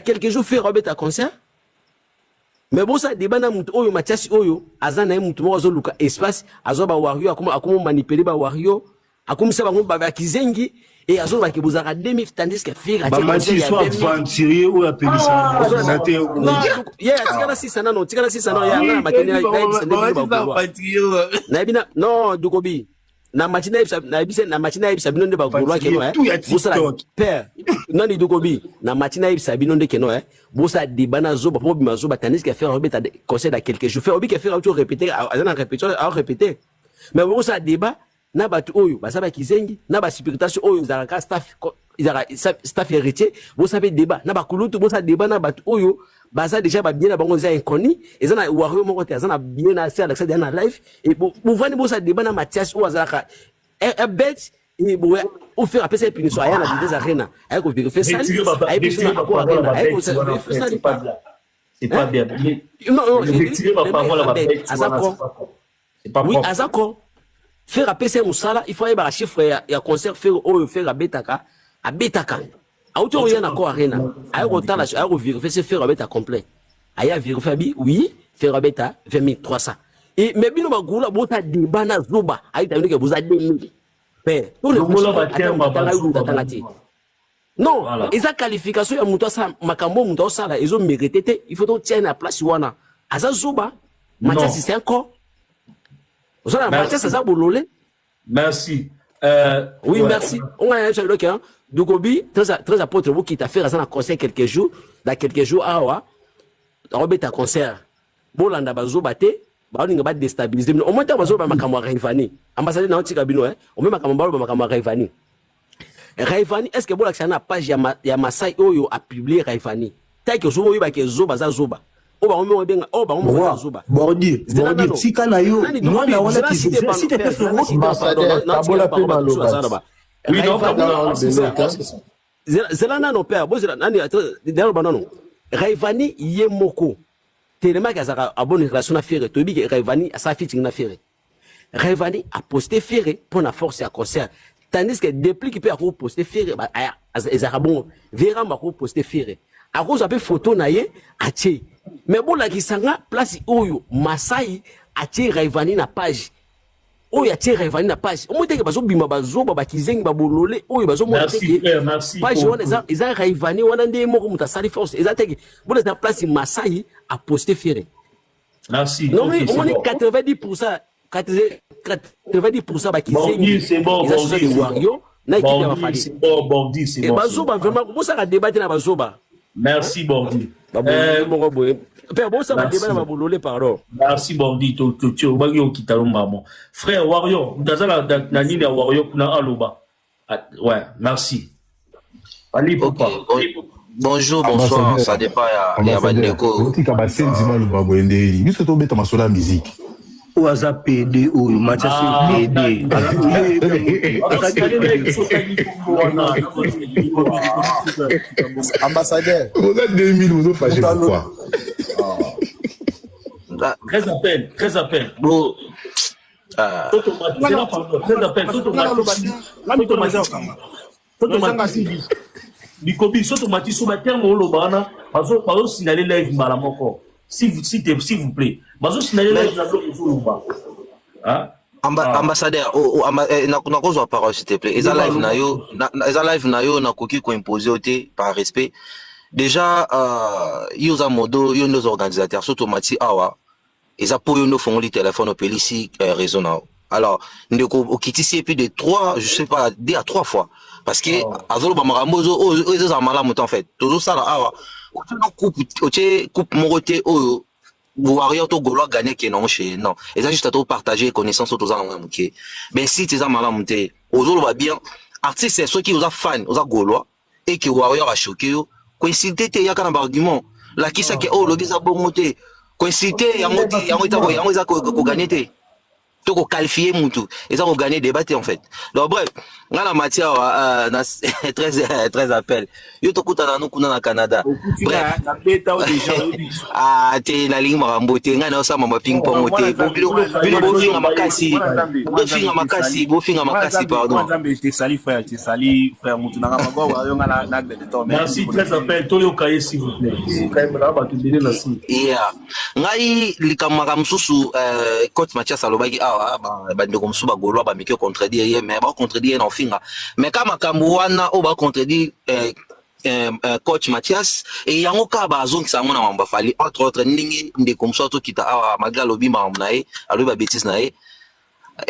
quelques jours faire Robert à concert. Mais bon ça débat na mutu oyo Mathias oyo azana e mutu mo luka espace azoba wario akoma manipuler ba wario akomisa bango ba kizengi et azoba ke bozaka 2000 tandis que faire ba Mathias soit aventurier ou appeler ça ordinateur. Non, yeah, tikala 6 ans non, tikala 6 ans ya na matina non Dukobi. Na matina ibisa bino nde ba vouloir que non père non ni Dukobi na matina ibisa bino nde que non bosa dibana zoba po bima zoba tandis que faire Robert conseil à quelques jours faire obi que faire répéter à répéter mais bosa débat na batu oyo basaba kizengi na ba spiritation oyo zalaka staff héritier bosa be débat na ba kulutu bosa débat na batu oyo baza déjà ba bien na bango za inconnu et ça na wario moko te ça na bien na c'est Alexa na live et bon vani bosa débat na Mathias ou azalaka bête et bon au faire après cette punition aya na des arena aya ko vérifier ça c'est pas bien non je pas oui azako faire après c'est musala il faut y avoir chiffre ya concert faire au faire abetaka auto rien encore arena ayo kotala ayo vérifier c'est faire abeta complet aya vérifier bi oui faire abeta 20300 et mais bino bagula bota dibana zoba ayo tamike boza 2000 père tout le non eza qualification ya muto sa makambo muto sala ezo mérité il faut donc tirer la place wana aza zoba Mathias c'est encore merci. Oui, merci. On a un le cas. Dukobi, très apôtre, vous qui t'a fait un concert quelques jours, dans quelques jours, Robert à concert. Bolanda bazo bate, on va déstabiliser. Au moins, t'as bazo makamwa Raivani. Ambassadeur na Otika Bino, on met makamwa makamwa Raivani. Raivani, est-ce que vous avez une page ya Masai Oyo a publié Raivani? T'as que Zoba Yoba qui est Zoba Zoba. Bordi, tika na yo, moi na wana si tu peux faire Zelana no père, bon nani d'ailleurs bananon. Raivani yemoko. Tellement que ça a bonne relation à faire, to bi que Raivani a sa fitting na faire. Raivani a posté faire pour la force à concert. Tandis que depuis qu'il peut avoir posté faire, les arabons verra ma posté faire. À cause de photo na ye atie. Mais bon la kisanga place oyo Masai atie Raivani na page. Oyo atie Raivani na page. O mote ke bazo bima bazo ba kizengi ba bolole oyo bazo mote ke page wana eza Raivani wana nde moko muta sali force. Eza teke bon la place Masai a posté faire. Merci. Non mais on est 90% ba kizengi. C'est bon, Wario na équipe ya Fali. C'est bon, Bordi, c'est bon. Et bazo ba vraiment bon ça ka débattre na bazo ba. Merci Bordi. Père, bon, ça va débattre ma boulole, pardon. Merci Bordi, frère Wario, Wario, ouais, merci. Allez, papa. Bonjour, bonsoir, ça dépend, il y a Bandeko. Musique. Oaza PD ou Mathias PD. Ambassadeur. Vous êtes 2000, vous êtes fâché pourquoi? Très à peine. Bon. S'il vous plaît. Ambassadeur, na cause de parole, s'il te plaît. Eza live na yo na koki ko imposer par respect. Déjà, yoza modo, yo nos organisateurs, surtout Mati Awa, eza pour yo no font le téléphone au pélici raisonnable. Alors, ndeko okitisi plus de 3, je sais pas, 2 à 3 fois. Parce que azolo ba maramozo eza za malamu en fait. Toujours ça là Awa. Coupe moroté au Warrior to Golo gagner qui non chez non et ça juste à partager connaissance aux gens ok mais si tu as mal à monter aux autres va bien artiste c'est ceux qui vous a fan aux Golo et que Warrior a choqué coïncité il y a un argument la qui ça que oh le gars a bon monter coïncité il y a monté il y a gagner tu qualifier mutu et ça on gagner débat en fait. Donc bref, dans la matière 13 appels. Yo to kuta na kuna na Canada. Bref, ah te na ligne marambo te nga na sa mama ping pong te. Bo finga makasi pardon. Te sali frère mutu na mago wa yo nga na de to. Merci 13 appels to yo kaye s'il vous plaît. Kaye mala ba tu donner la si. Yeah. Ngai likamaka msusu coach Mathias alobaki bandeko msusu bagolwa bamiki contredire ye mais ba contredire na finga mais kama kambuana o ba contredire coach Mathias et yango ka ba zone sango na mamba fali entre autres ndingi ndeko msusu to kita malgré lobi ma nae alobi ba bêtise nae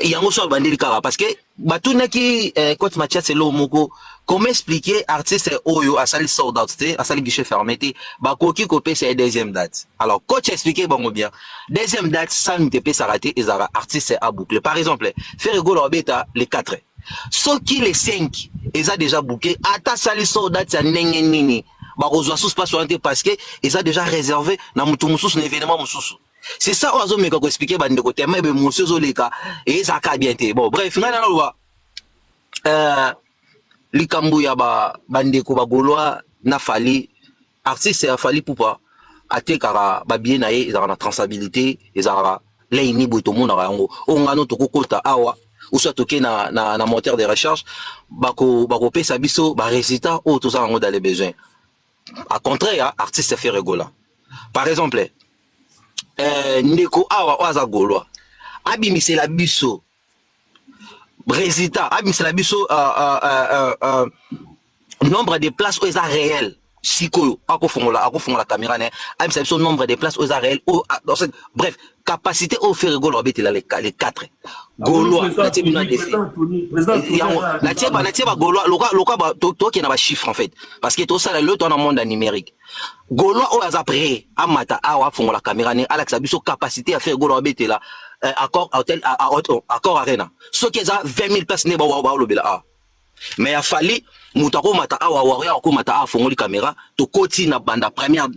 yango so bandeli kara parce que batunaki coach Mathias elo moko comment expliquer artiste oyo asali sold out té asali guichet fermé té bakoki kopé c'est deuxième date alors coach expliquer bon bien deuxième date ça ne peut pas rater et ça artiste à boucler par exemple faire golo beta les 4 ceux qui les 5 ils a déjà booké ata sali sold out ça ndenge nini bakozwa sous pas parce que ils a déjà réservé na mutu mususu événement mususu. C'est ça on a me expliquer bande côté mais monsieur zoleka et ça ka bien té bon bref ngana na loi likambu ya bandeko bagolwa na fali artiste ya fali poupa atekara ba bien na ye ezara na traçabilité ezara leini boto mona yango ongano to kokota awa ou soit toke na moteur de recherche bako pesa biso ba résultat ou tout ça ngo dans les besoins à contraire artiste fait rigola par exemple ndeko awa oza golwa abimisi la biso résultat abimisi la biso nombre de places où est réel sikoyo akofongola caméra ne abimisi la biso nombre de places où est réel bref capacité au faire golwa betela les 4 golwa na tibina défi na tieba golwa loka to ki na ba chiffre en fait parce que tout ça le dans le monde numérique golwa o aza prêt amata awa fongola caméra ne alexa biso capacité à faire golwa betela accord hôtel accord arena ce qui est à 20 000 places ne ba lobela mais a fallu mutako mata awa waria ko mata a fongoli caméra to koti na banda première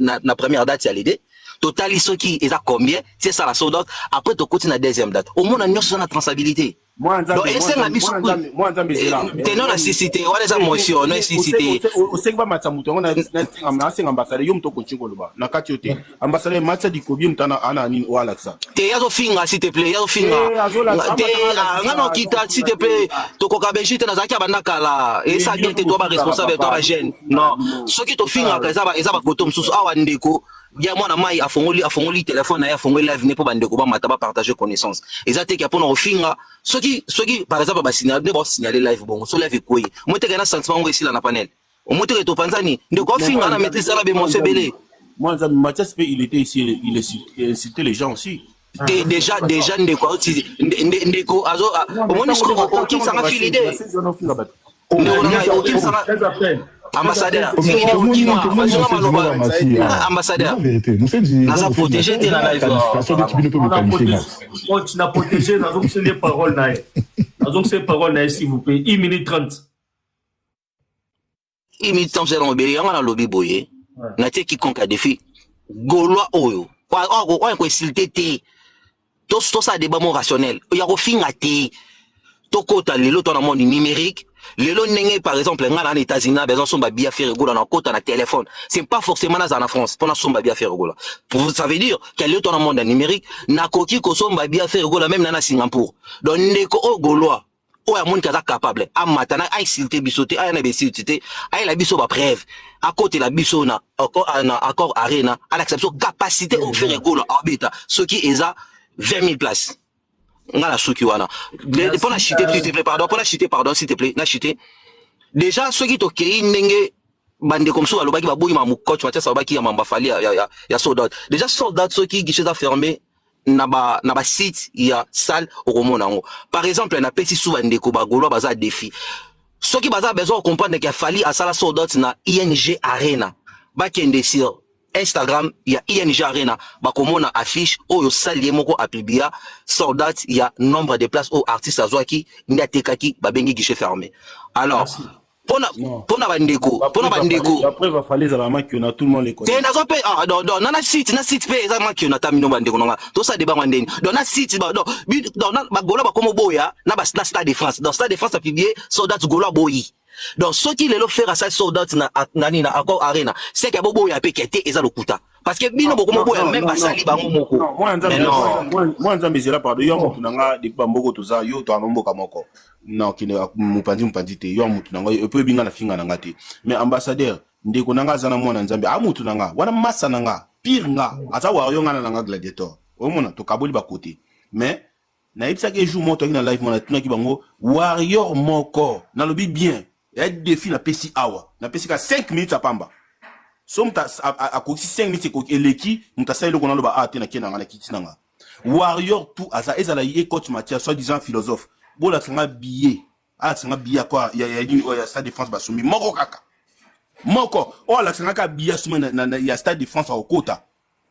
date ya l'idée total ce qui est à combien c'est ça la sold out après to koti na deuxième date au moins on a na traçabilité moi tenons la cité on les émotions non cité au segba matsamuto on a ambassadeur yom to kochiko loba na kati yote ambassadeur matsa dikobi mtana ana nini wala ça te yazo finga s'il te plaît yazo finga te ngano kita s'il te plaît to koka benjite na zaki abanda kala et ça bien te toi ba responsable toi ba jeune non ce qui to finga ka za ba koto msusu awa ndeko ya mwana mai afongoli téléphone na afongoli live ne po bandeko ba mata ba partager connaissance ezate ki apona ofinga soki par exemple ba signaler live bon so live koyi mote kana sentiment ngo esila na panel mote ke to panzani ndeko ofinga na maîtrise la be monsieur belé moi Mathias il était ici il incitait les gens aussi déjà ndeko azo au moins ko qui ça m'a fait l'idée ambassadeur ambassadeur nasa protéger de la live tu n'as protégé dans les paroles dans ces paroles s'il vous plaît 1 minute 30 1 minute 30 on obéi on a lobby boyer na te quiconque a défi golwa oyo on ko insulter te tout ça débat mon rationnel ya ko finga te to kota lelo to na monde numérique lelo nenge par exemple ngana na États-Unis besoin somba bien faire gola na kota na téléphone c'est pas forcément na France pour na somba bien faire gola ça veut dire qu'elle est dans le monde numérique na koki ko somba bien faire gola même na Singapour donc ndeko o golwa o ya monde kaza capable amata na insulter bisoté a na bisoté a la biso ba preuve à côté la biso na accord arena à l'acception capacité au faire gola orbita ce qui est à 20 000 places. Ngala souki wana. Pour la chiter s'il te plaît pardon, pour la chiter pardon s'il te plaît, na chiter. Déjà ceux qui to kei ndenge bande comme ça alobaki ba boyi ma mu coach Mathias alobaki ya mamba fali ya soldat. Déjà soldat ceux qui guichet a fermé na ba site ya salle au romona ngo. Par exemple na petit sou bande ko ba golo baza défi. Ceux qui baza besoin comprendre qu'il a fallu à sala soldat na ING Arena. Ba kende sur Instagram il y a ING Arena bakomona affiche oyo salie moko apibia soldat il y a nombre de places aux artistes azwaki ndatekaki babengi guichet fermé alors Pona bandeko. Après, il va falloir la main qu'on a tout le monde les connaît. Dans la site, exactement qui on a terminé bandeko. Tout ça débat bandeni. Dans la site, dans la gola comme boya, na Stade de France. Dans Stade de France, a publié soldat gola boyi. Donc, ce qui les faire à ça, soldat na encore arena, c'est qu'il y a boya pékété et ça le kuta. Parce que bino beaucoup boya même pas sali ba moko. Moi, en zambie, là, pardon, yo mutunanga de bamboko tout ça, yo to amomboka moko. Non, qui ne mupandi te, yo mutunanga, yo peut binga na finga na ngati. Mais ambassadeur, ndeko nanga zana mwana nzambe, amutunanga, wana massa nanga, pire nga, ata wario nga nanga gladiator. Omona to kaboli ba côté. Mais na ipsa ke jour moto na live mona tuna ki bango warrior moko. Na lobi bien. Il y a des défis na PC awa. Na PC ka 5 minutes à pamba. So mta a koksi 5 minutes ko eleki, mta sa eloko na loba ate na kena na kitinanga. Warrior tout asa ezala ye coach Mathias soi-disant philosophe. Bo la tsanga billet. Ah tsanga billet quoi, il y a Stade de France basumi moko kaka. Moko. Oh la tsanga ka billet suma na ya Stade de France au kota.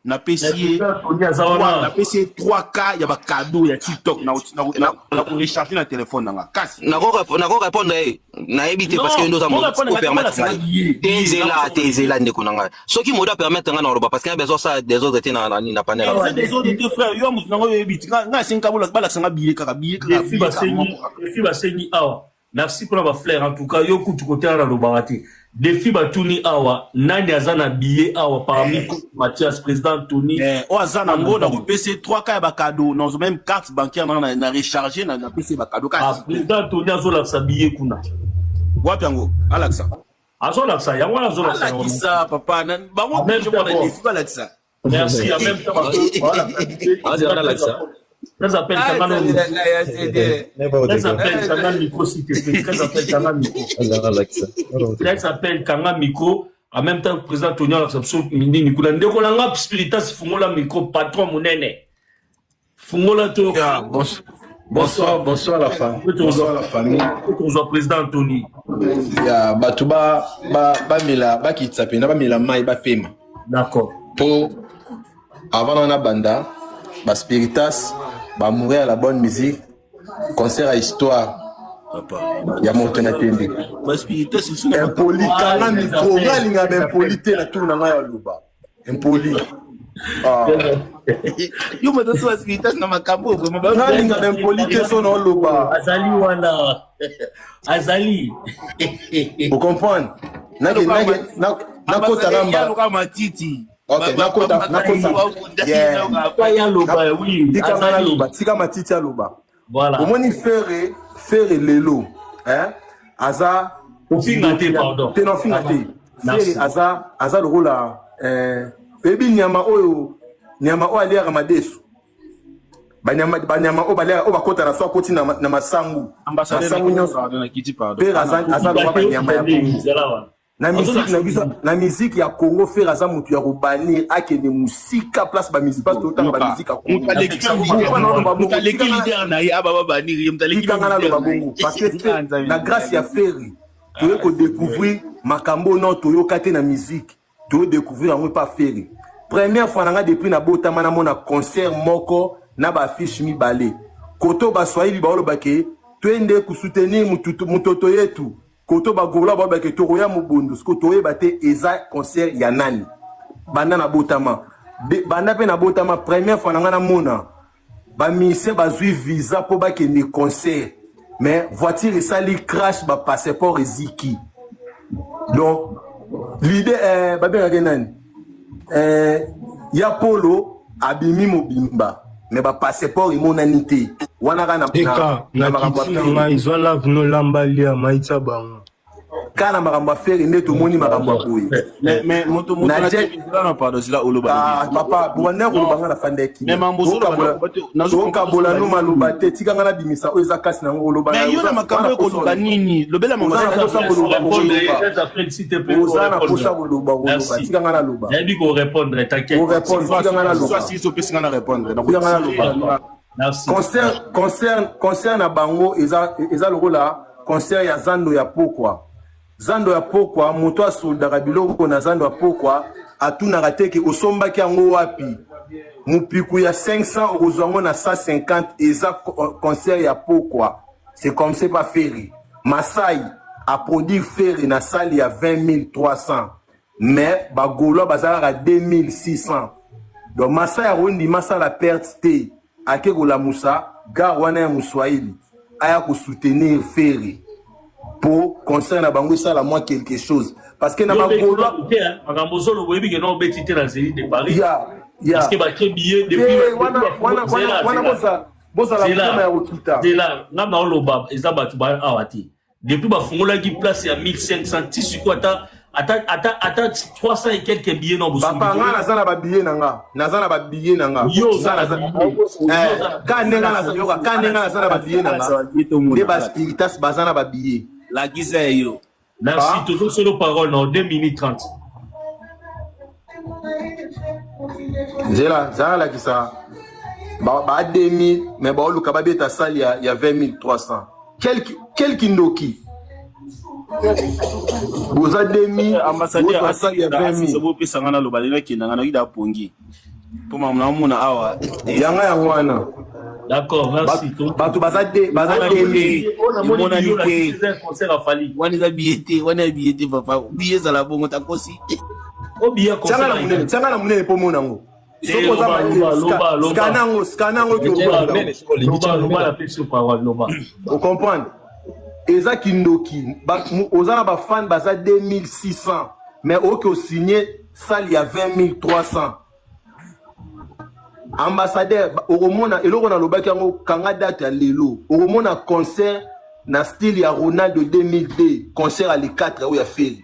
Na PC na PC 3K ya ba cadeau ya TikTok na ko recharger na téléphone nanga kasi na ko répondre na éviter parce que nous avons permettre tezela ndeko nanga ce qui moda permettre nga na loba parce qu'il y a besoin ça des autres étaient na panel des autres deux frères yo mutu nanga ebiti nga senga bola bala sanga billet kaka fi basengi awa merci pour la fleur en tout cas yo kutu côté na loba te défi batuni awa nani azana billet awa parmi Mathias président Tony azana ngona ku PC 3K ba cadeau non même carte bancaire na recharger na PC ba cadeau ka président Tony azola sa billet kuna wapi yango Alexa azola sa yango azola sa Alexa papa bango même je vois défi ba Alexa merci en même temps voilà Alexa ça s'appelle Kangan Micro, s'il te plaît. Ça s'appelle Kangan Micro. Ça s'appelle Kangan Micro. En même temps, président Tony Alexandre Mindi Nicolas. Ndeko langa spiritas fungola micro patron monene. Fungola to. Bonsoir la famille. Bonsoir la famille. Bonsoir président Tony. Ya batuba mila ba kitsape na ba mila mai ba pema. D'accord. Pour avant on a banda ba spiritas ba mourir à la bonne musique, concert à histoire. Il y a mon tenatendi. Impoli, quand micro, ngalinga impolité na tout na ngaya luba. Impoli. Yo me doso spiritas na makambo vraiment. Ngalinga impolité son na luba. Azali wana. Azali. Vous comprenez? Na kota ramba. Ya matiti. Ok, nakota. Yeah. Oui. Tika matiti ya luba. Voilà. Au moins faire lelo, hein? Aza. Pardon. T'es non fingate. Faire aza le rôle là. Ebi nyama oyo aliya ramadesu. Banyama o balea o bakota na so koti na masangu. Ambassadeur na kiti pardon. Faire aza le roi nyama ya Congo. Na musique ya Congo faire aza mutu ya robani akene musika place ba musique parce que autant ba musique parce que la grâce ya Ferry tu veux découvrir makambo non toyo kate na musique tu veux découvrir en pas Ferry première fois nga depuis na botama na mona concert moko na ba affiche mi balé koto ba swahili ba olobake twende ku soutenir mutoto yetu koto ba gola ba ke toroya mubundu koto ye bate eza concert ya nani banda na botama banda pe na botama première fois na mona ba mise ba zui visa po ba ke ni concert mais voiture esali crash ba passeport eziki donc l'idée ba ben ga nani ya polo abimi mobimba mais ba passeport imonanité wana kana na makambo ils ont la vno lambali ya maitsa bango kana makambo affaire ndeto moni makambo akoyi mais moto na pardon sila oloba papa bwana ko banga na fandeki mais mambozo na kabola no maluba te tika ngana bimisa o eza kasi na oloba mais yo na makambo ko loba nini lobela mambozo na kosa oloba tika ngana loba nabi ko répondre t'inquiète ko répondre tika ngana loba soit si so pesi ngana répondre tika ngana loba merci concert na bango eza le rôle là concert ya Zando ya Pokwa Zando ya Pokwa moto a soldaka biloko na Zando ya Pokwa atunaka teke osombaki yango wapi mupiku ya 500 ozwango na 150 eza concert ya Pokwa c'est comme c'est pas Ferry Masai à produire fer na salle ya 20 300 mais bagolo bazala à 2600 donc massa ya rondi massa la perte te ake ko la musa gar wana ya muswahili aya ko soutenir ferry pour concernant na bango ça la moi quelque chose parce que na bagolo Magambozolo webi que non betité dans série de Paris parce que ba billet depuis wana bosa la kuma ya okita de là ngamba oloba ezaba tu ba awati depuis ba fungola qui place à 1500 tissu quoi ata 300 et quelques billets non bosa papa nga nazana ba billets nazana ba billets nanga yo zana ka nenga nazana ba billets nanga de ba spiritas bazana ba billets la giza yo merci toujours sur nos paroles dans 2 minutes 30 Zela la kisa ba 2000 mais ba oluka ba beta salle ya 20 300 quel kindoki boza 2000 ambassadeur boza salle ya 20 so bo pesa ngana lo balela kinanga na ida pongi po mamna mona awa yanga wana d'accord merci batu baza 2000 mona ni concert à Fali wana billet papa billet za la bongo takosi o billet concert tanga na munene po mona ngo vous comprenez? Eza Kindoki, Ozana ba fan baza 2600, mais au signé salle il y a 20 300. Ambassadeur, Oromona, et l'on a le bac en Canada à Lelo, Oromona concert na style ya Ronaldo 2002, concert à les 4 où il y a fait.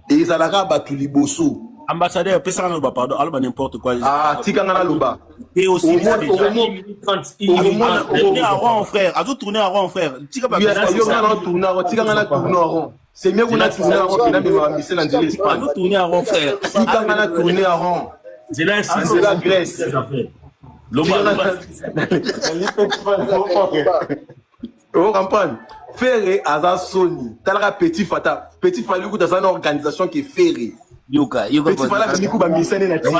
Et ils allaient battre Liboso. Ambassadeur, pesa ngana loba pardon, aloba n'importe quoi. Ah, tika ngana loba. Et aussi, tourner à rond, frère. Azo tourner à rond, frère. Tika ba tika ngana tourner à rond. C'est mieux qu'on a tourné à rond que n'a pas mis dans l'Espagne. Azo tourner à rond, frère. Tika ngana tourner à rond. C'est là c'est la Grèce. On comprend. Ferré Aza Sony. Talaka petit fata. Petit fallu que dans une organisation qui est Ferré. Petit fala bimiku ba misene na Petit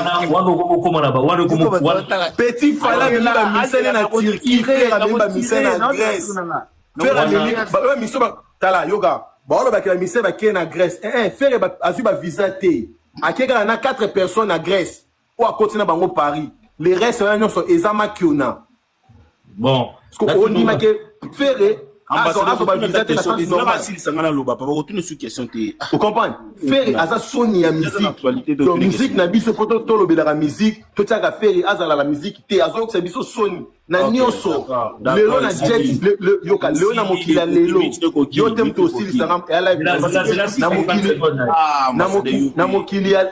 fala bimiku ba misene na Turquie, frère ba misene na Grèce. Frère ba miso ba tala yoga. Ba olo ba ke misene ba ke na Grèce. Frère ba azu ba visa te. Akeka na 4 personnes na Grèce ou à côté na bango Paris. Les restes sont ezama kiona. Bon, on dit que Ferré vous comprenez? Ferry aza soni ya musique. Donc musique na biso poto to lobela la musique, to tiaka Ferry azala la musique te azo que biso soni na nyoso. Lelo na jet le yoka lelo na mokili ya lelo. Yo tem to aussi sangam e live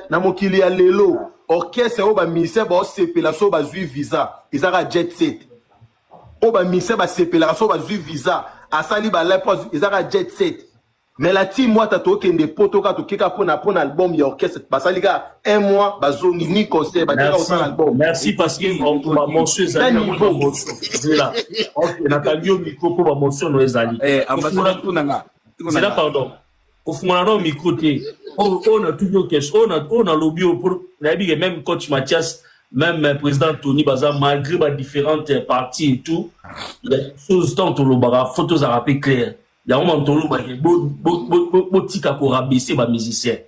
na mokili ya lelo. Orchestre o ba ministère ba sepela so ba zui visa. Izara jet set. O ba ministère ba sepela so ba zui visa. Asali ba l'épose izaka jet set mais la team moi tato kende poto ka to keka pona album ya orchestre basali ka 1 mois bazongi ni concert ba keka au album merci parce que on monsieur Zali là OK Nathalie au micro pour mention no Zali ambassadeur tunanga c'est là pardon au fond micro te on a toujours question on a lobby pour même coach Mathias même président Tony Baza, malgré les différentes parties et tout, il y a des choses tant que le photos à rappeler clair. Il y a un moment où il y a un rabaisser les musiciens.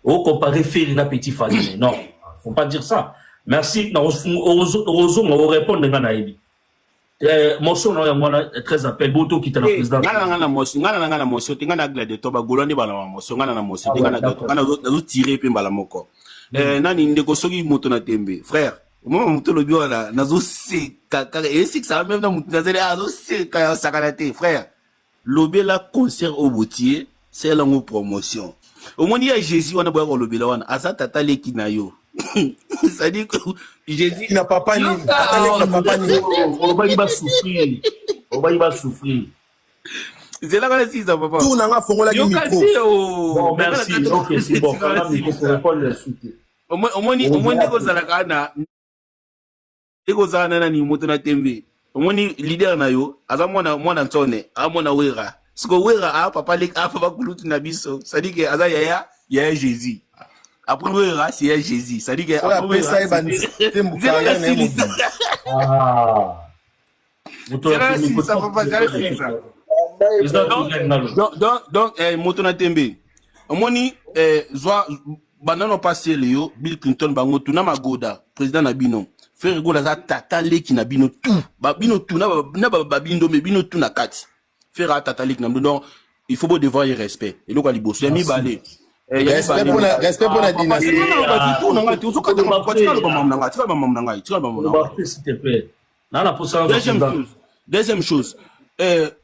Au comparé Ferry na petit Fali. Non, faut pas dire ça. Merci. On répond à Naïbi. Motion na très appel boto qui t'a président. Ngana motion, tingana glade to ba golonde bala motion, ngana motion, tingana zo tirer pe bala moko. Nani ndeko soki moto na tembe frère moi moto lobi wala nazo se kaka et c'est ça même na moto nazeli azo se ka sakanate frère lobi la concert au Boutier c'est la promotion au moins il y a Jésus on a boire lobi la wana asa tata leki na yo ça dit que Jésus n'a papa ni papa ni on va souffrir c'est là qu'on dit ça papa tout n'a pas fongola du micro bon merci OK c'est bon là il faut répondre le soutien au moins ndeko zalaka na ndeko zana na ni moto na tembe au moins leader na yo aza mwana ntone a mwana wera siko wera a papa lek a papa kulutu na biso ça dit que aza yaya Jésus après wera c'est Jésus ça dit que après ça Donc, Motona Tembe, Moni, Zoa, Banano passé Léo, Bill Clinton, Bango, Tuna Magoda, président Nabino, Frère Gola, Tata Leki Nabino, tout, Babino, Tuna, Babindo, mais Bino, Tuna Kat, Frère Tata Leki Nabino, donc, il faut devoir y respect. Et le Galibo, c'est mi balé. Respect pour la dynastie. Deuxième chose,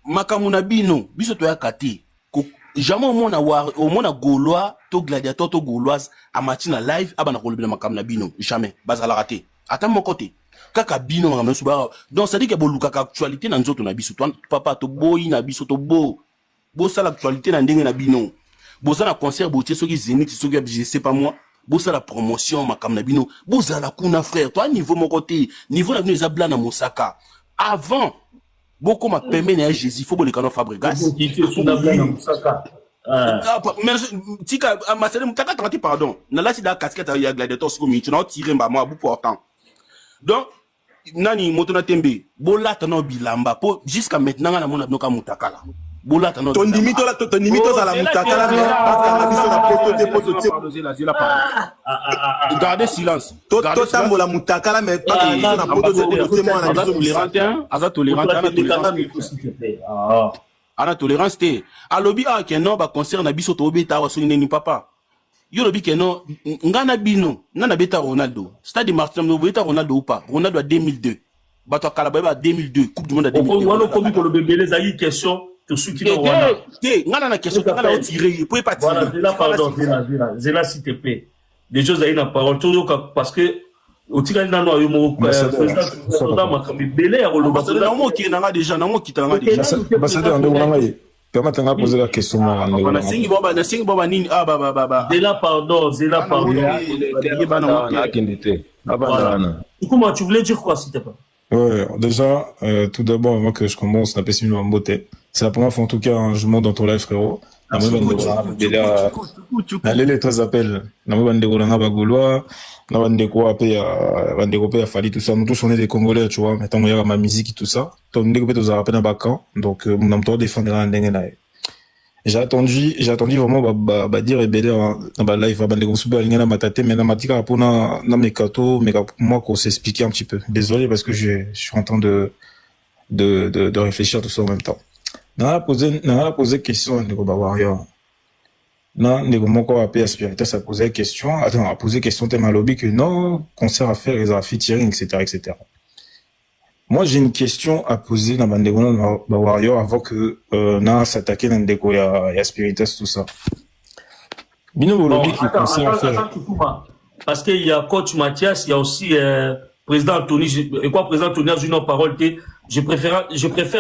Makamuna Bino, biso to yakati. Jamais au monde Gaulois, to gladiateur, to Gauloise, à Matina live, abana kolobela Makamuna Bino. Jamais. Bazala raté. Attends mon côté. Kaka Bino, donc ça dit qu'il y a beaucoup d'actualité dans notre nabiso. Papa, to boy, nabiso, to bo. Bo ça l'actualité dans ndenge nabino. Bo ça la concert, bo tieso qui zénith, tieso qui je sais pas moi. Bo ça la promotion, Makamuna Bino. Bo ça la kuna frère. Toi, niveau mon côté, niveau la venue Zabla na Mosaka. Avant, beaucoup m'a permis de Jésus, il faut que les canons Fabregas. Tika, pardon. Nala si da casquette il y a gladiateur sur mi, tu n'as tiré moi bout portant. Donc, nani Motona Tembe, bola tano bilamba po jusqu'à maintenant na mona noka mutakala. Bola tano. Ton limite à la mutakala parce que la vision na poto gardez silence. Totambo la mutakala mais pas que na poto de moi na vision aza tolérant ana tolérance te alobi a ke no ba concert na biso to beta wa soni ni papa yo lobi ke no ngana bino ngana beta Ronaldo stade Martin no beta Ronaldo ou pas Ronaldo a 2002 bato kala ba 2002 coupe du monde a 2002 on a commis pour le bébé les aïe question to suki no wana ngana na question ngana o tirer pour pas tirer voilà là pardon Zela s'il te plaît des choses aïe na parole toujours parce que au tigani na no yo mo président makambi belé ya koloba na mo ki na nga déjà na mo ki tanga déjà ambassadeur ndo nganga ye permettre nga poser la question na singi boba nini ba Zela pardon comment tu voulais dire quoi s'il te plaît? Ouais, déjà, tout d'abord, avant que je commence, la pessimiste en beauté. C'est la première fois, en tout cas, je monte dans ton live, frérot. La les trois appels. La Gaulois, la Fali, tout ça. Nous tous, on est des Congolais, tu vois. Maintenant, il y a ma musique et tout ça. Donc, nous avons rappelé dans Bacan. Donc, on a le défendre la ndenge. J'ai attendu vraiment, dire et béder dans ma live, mais dans ma tika, pour na mes cadeaux, mais moi, qu'on s'expliquer un petit peu. Désolé, parce que je suis en train de réfléchir tout ça en même temps. On a posé question, Nego Warrior. Non, Nego Moko a Spiritus a posé question, a posé question, thème à lobby que non, concert à faire, ils ont featuring, etc. Moi, j'ai une question à poser dans Bandego Warrior avant que na s'attaquer dans Ndeko et Spiritus, tout ça. Bino Bolobi qui concert à faire. Parce qu'il y a coach Mathias, il y a aussi président Anthony. Et quoi, président Anthony a une parole. Je préfère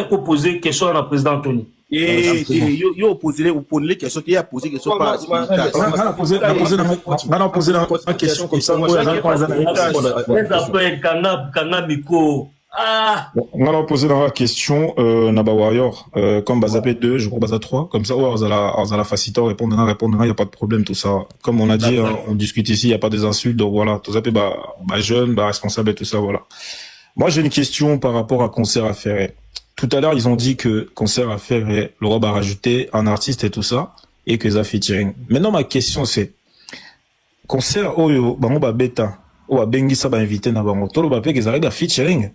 qu'on pose question à la président Anthony. Et yo posez les questions, il a posé question pas. On a posé la question comme ça. On a posé la question, Naba Warrior, comme Bazapé 2, je crois Baza 3, comme ça, on a la facilité à répondre, il n'y a pas de problème, tout ça. Comme on a dit, on discute ici, il n'y a pas des insultes, donc voilà, tout ça, jeune, responsable et tout ça, voilà. Moi, j'ai une question par rapport à concert à faire. Tout à l'heure, ils ont dit que concert à faire, le roi a rajouté un artiste et tout ça, et que ça featuring. Maintenant, ma question, c'est, concert, beta, bengi ça invité na bango, tolo pe qu'ils arrivent à featuring.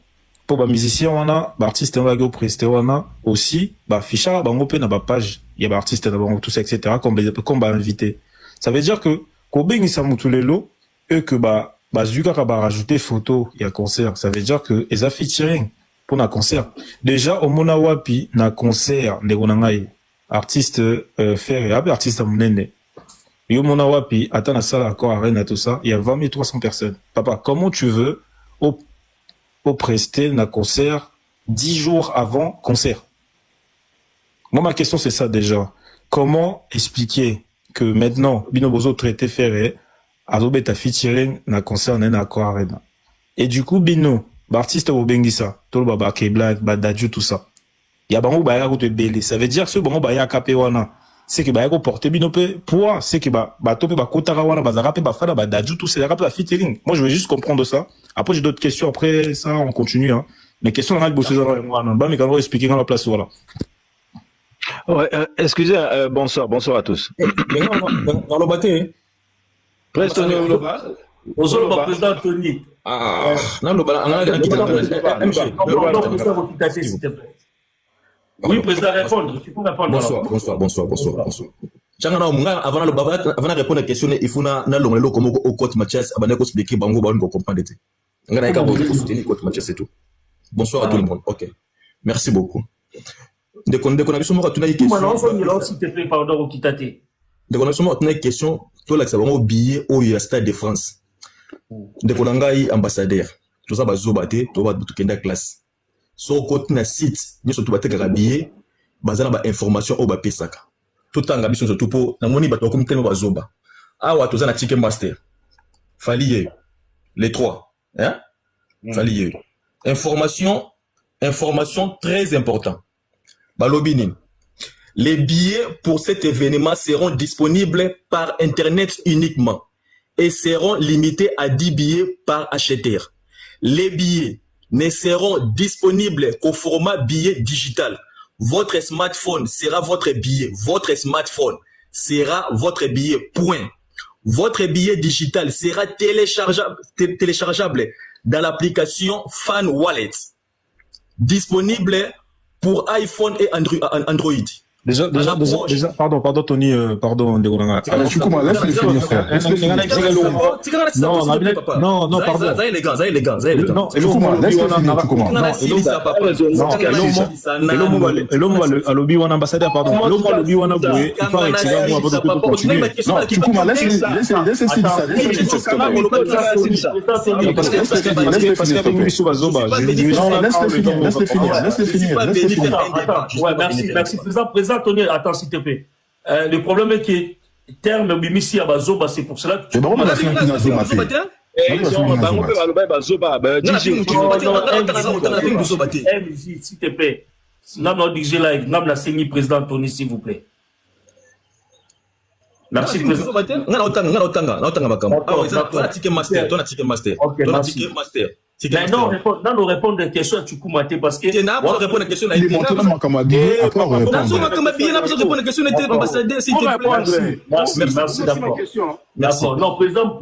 Pour les musiciens, on a, artistes, on a presté, on a aussi, fichard, bango pe na page, il y a artistes, tout ça, etc., comme invité. Ça veut dire que, ko bengi ça moutulelo, et que Zuka va rajouter photo, il y a concert. Ça veut dire que, ils a featuring pour un concert. Déjà, au Mona Wapi, na concert, de Gonangaï, artiste, faire, artiste à Mounene. Yo Mona Wapi, attends la salle encore arène tout ça, il y a 20 300 personnes. Papa, comment tu veux, au prester un concert 10 jours avant concert? Moi, ma question, c'est ça déjà. Comment expliquer que maintenant, Binobozo traité ferré, Azobe ta featuring na concert na encore arena. Et du coup Bino, artiste au Bengisa, tout le baba Black, Badadju tout ça. Il y a bango ba ya ko te belé. Ça veut dire que ce bango ba ya kapé wana, c'est que ba ya ko porter Bino pe poids, c'est que ba topé ba kotara wana ba zarape ba fana Badadju tout c'est la featuring. Moi je veux juste comprendre ça. Après j'ai d'autres questions après ça on continue hein. Mais question on a bosser ça moi non, ba mais quand on expliquer dans la place voilà. Ouais, excusez, bonsoir à tous. Dans le bâté. Président président Tony. Ah, non, le oui, président, répondre. Tu peux répondre. Bonsoir. Avant de répondre à la question, il faut que comme au coach Mathias, avant de expliquer, bango, bango, comprendre. On a qu'à soutenir coach Mathias, c'est tout. Bonsoir à tout le monde. Ok. Merci beaucoup. Dès qu'on a vu une question, tout là, c'est vraiment billet au Stade de France. Dès qu'on a eu ambassadeur, tout ça va zobater, tout va tout kenda classe. So côté na site, nous surtout bater billet, bazana ba information au ba pesaka. Tout temps ngabi surtout pour na moni bato comme tellement bazoba. Ah wa tout ça na ticket master. Faliye les trois, hein? Faliye. Information très important. Balobini. Les billets pour cet événement seront disponibles par Internet uniquement et seront limités à 10 billets par acheteur. Les billets ne seront disponibles qu'au format billet digital. Votre smartphone sera votre billet. Votre smartphone sera votre billet. Point. Votre billet digital sera téléchargeable dans l'application Fan Wallet, disponible pour iPhone et Android. Déjà, pardon, Tony, pardon, Choukouma, laisse-le finir, frère. Non, pardon. Ça les gars. Non, Choukouma, laisse-le finir, Choukouma. L'homme à l'objet ou un ambassadeur, pardon. L'homme à l'objet ou un aboué, il faut retirer moi avant de continuer. Non, Choukouma, laisse-le finir ça. Parce qu'avec Moussou Bazoba, laisse-le finir. Merci, président Tony, attends s'il te plaît. Le problème est que terme Bimissi à Bazoba, c'est pour cela que tu s'il te plaît. Président Tony, s'il vous plaît. Merci, président. Mais non, nous répondre des questions à Tchoukoumate parce que. Tu n'as pas répondre à question. Il est monté dans ma camarade. Après, on va répondre. Merci, d'accord. D'accord. Non, président,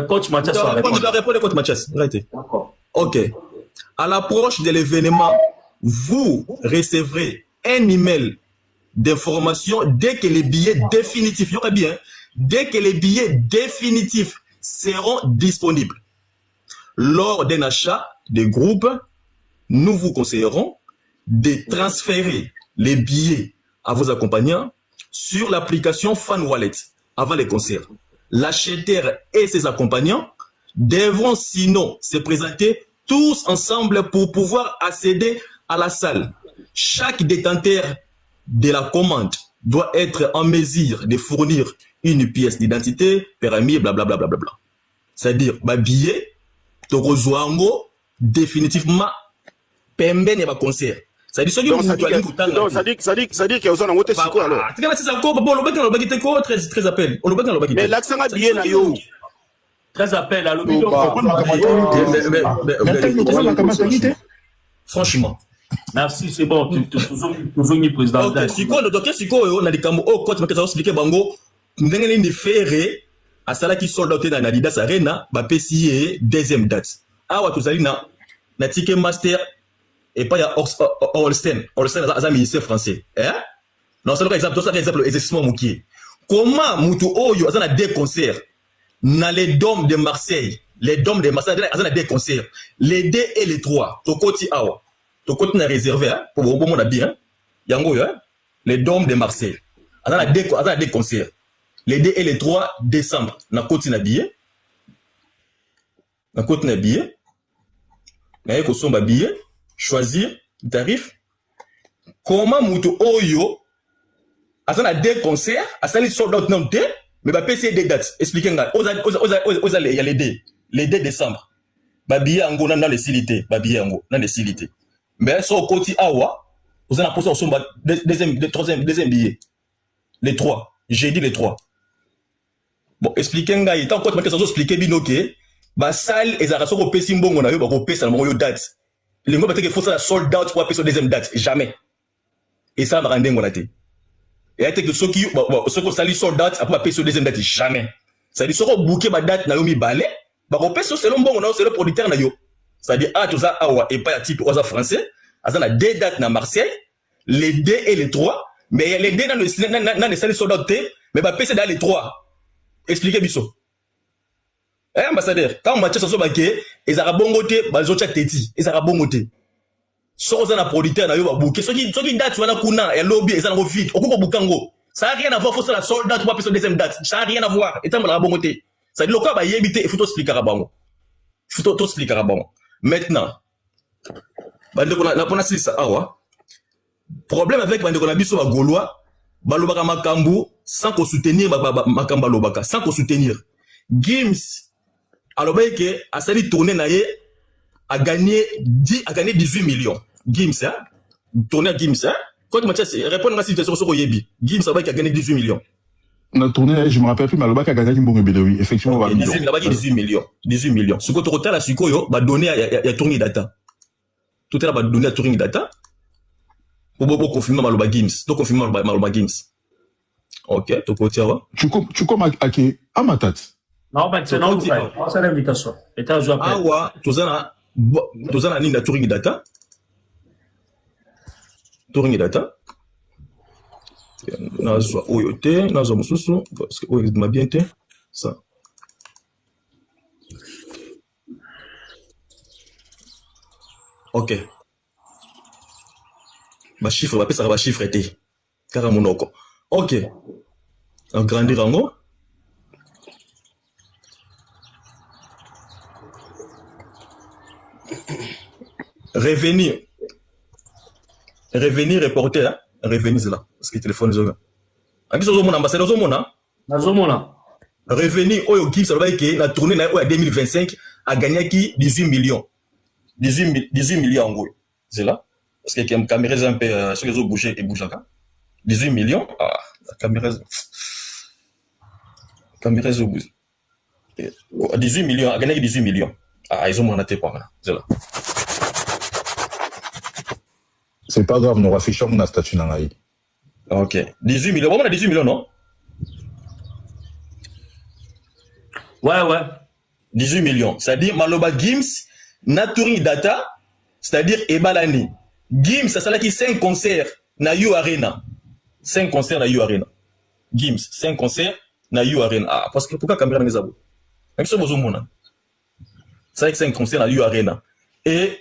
coach Mathias. Tu dois répondre, coach Mathias. D'accord. Ok. À l'approche de l'événement, vous recevrez un email d'information dès que les billets définitifs, dès que les billets définitifs seront disponibles. Lors d'un achat de groupe, nous vous conseillerons de transférer les billets à vos accompagnants sur l'application Fan Wallet avant les concerts. L'acheteur et ses accompagnants devront sinon se présenter tous ensemble pour pouvoir accéder à la salle. Chaque détenteur de la commande doit être en mesure de fournir une pièce d'identité, permis, blablabla. C'est-à-dire, billet, Tokozoango, définitivement, Pembe n'est pas concert. Ça dit, ça dit qu'il y a un autre siko alors. Très appel. Mais l'accent a bien à yo. Très appel à l'opinion. Franchement. Merci, c'est bon. Toujours mis président. Siko, on a dit comme au coach, mais expliqué bango, n'engagez ferré. À cela qui sont dotés dans Adidas Arena, PCA deuxième date. Ah, tu as na ticket master et pas ya Holstein. Holstein est un ministère français. Non, c'est l'exemple, exercice Mouki. Comment Moutou Oyo a des concerts dans les Dômes de Marseille? Les Dômes de Marseille a des concerts. Les 2 et les 3. Tokoti Awa. Tokoti n'a réservé pour vous bon bien. Yango, les Dômes de Marseille. A des concerts. Les 2 et les 3 décembre, na côté na billet. Na côté na billet. Na yeko somba billet, choisir tarif. Comment mutu oyo asana 2 concerts, asali sold out non té, mais PC des dates. Expliquez nga. Il y a les 2 décembre. Billet ango na les silité, billet ango na les silité. Mais so côté awa, vous en posé somba deuxième billet. Les 3, j'ai dit les 3. Bon, expliquez nga tant que tu expliquer binoké, salle et ça au PC mbongo na yo ba ko pesa na yo date. Les ngo bateke faut ça sold out pour passer deuxième date, jamais. et ça va rendre ngolate. Et à que ceux qui sali sur date après payer sur deuxième date jamais. Ça dit soko bouquet ba date na yo mi balé, ba ko payer selon bon on c'est le producteur na yo. Ça dit ah tout ça awa et pas type oza français, azana 2 dates na Marseille, les 2 et les 3, mais les 2 dans le sali sur date mais ba payer dans les 3. Expliquez biso. Ambassadeur, quand on match sur baké, ils a bongoté, ba zo chat teti, ils a bongoté. Soza na producteur na yo ba bouquet, ceux qui date wana kuna et lobby ils en vite, okoko bukango. Ça n'a rien à voir, faut ça la seule date, pas sur deuxième date. Ça n'a rien à voir. Et tant que la bongoté. Ça dit le cas va y éviter, il faut t'expliquer à bango. Il faut t'expliquer à bango. Maintenant, la pona c'est ça, ah ouais. Problème avec bande qu'on a biso ba gaulois, balobaka makambu sans qu'on soutenir makamba lobaka, sans qu'on soutenir. Gims alors que a sali tourner naie a gagné 18 millions. Gims hein, tourner à Gims hein. Quand Mathias répond à la situation sur Oyebi, Gims ça va qui a gagné 18 millions. On a tourné, je me rappelle plus, mais Alobak a gagné un bon oui, effectivement. Okay, 18 millions. 18 millions. Ce que tu retales à Sukoyo, va donner à Touring Data. Tout est là, va donner à Touring Data. Pour confirmer Maloba Gims. Donc confirmer Maloba Gims. Ok, tu peux dire. Tu comme à qui? À ma tête. Non, mais c'est non, c'est l'invitation. Et t'as joué après. Ah ouais, tu as un ligne de Touring Data. Touring Data. Nazo oyote, nazo mususu, parce que oyo m'a bien été, ça. Ok. Ba chiffre, ba pesa ba chiffre été. Kara monoko. Ok. En grandir en haut. Revenir reporter, hein? Revenir c'est là. Parce que le téléphone est là. Qui sont mon ambassadeur, Revenir, Oyo Gims, ça va être la tournée en 2025 a gagné qui 18 millions. 18 millions en gros. C'est là. Parce que la caméra est un peu, sur les autres bougés et bougent là. 18 millions. Ah, la caméra est au bout. 18 millions, a gagné 18 millions. Ah, ils ont mon attaque pas là. C'est là. C'est pas grave, nous affichons mon statut dans la. Ok. 18 millions. Bon, on a 18 millions, non? Ouais. 18 millions. C'est-à-dire, Maloba Gims, Naturing Data, c'est-à-dire, Ebalani. Gims, ça s'est qui 5 concerts na You Arena. 5 concerts na You Arena. Gims, 5 concerts na You Arena. Ah, parce que pourquoi caméra n'est pas bon? Même si vous avez ça 5 concerts na You Arena. Et,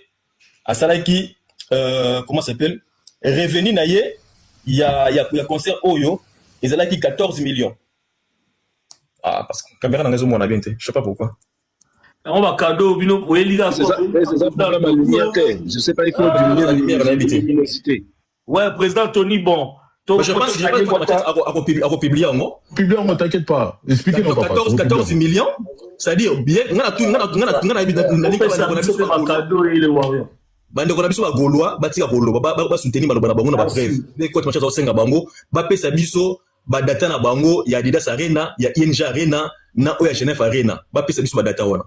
à ça qui, comment ça s'appelle? Revenu naïe, il y a concert Oyo, ils ont qui 14 millions. Ah, parce que caméra n'a pas bien été. Je sais pas pourquoi. On va cadeau, bino, oui, les gars. C'est ça, problème à lumière. Je sais pas, il faut diminuer la lumière, l'invité. Ouais, président Tony, bon. Je pense que j'ai pas à publier en mot. Publier en mot, t'inquiète pas. Expliquez-nous pas. 14 millions, c'est-à-dire, bien, on a tout, on a bande ko na biso ba gaulois ba tika gaulois ba soutenir maloba na bango na ba bref mais quand match za senga bango ba pesa biso ba data na bango ya Adidas Arena ya ING Arena na Oya Genève Arena ba pesa biso ba data wana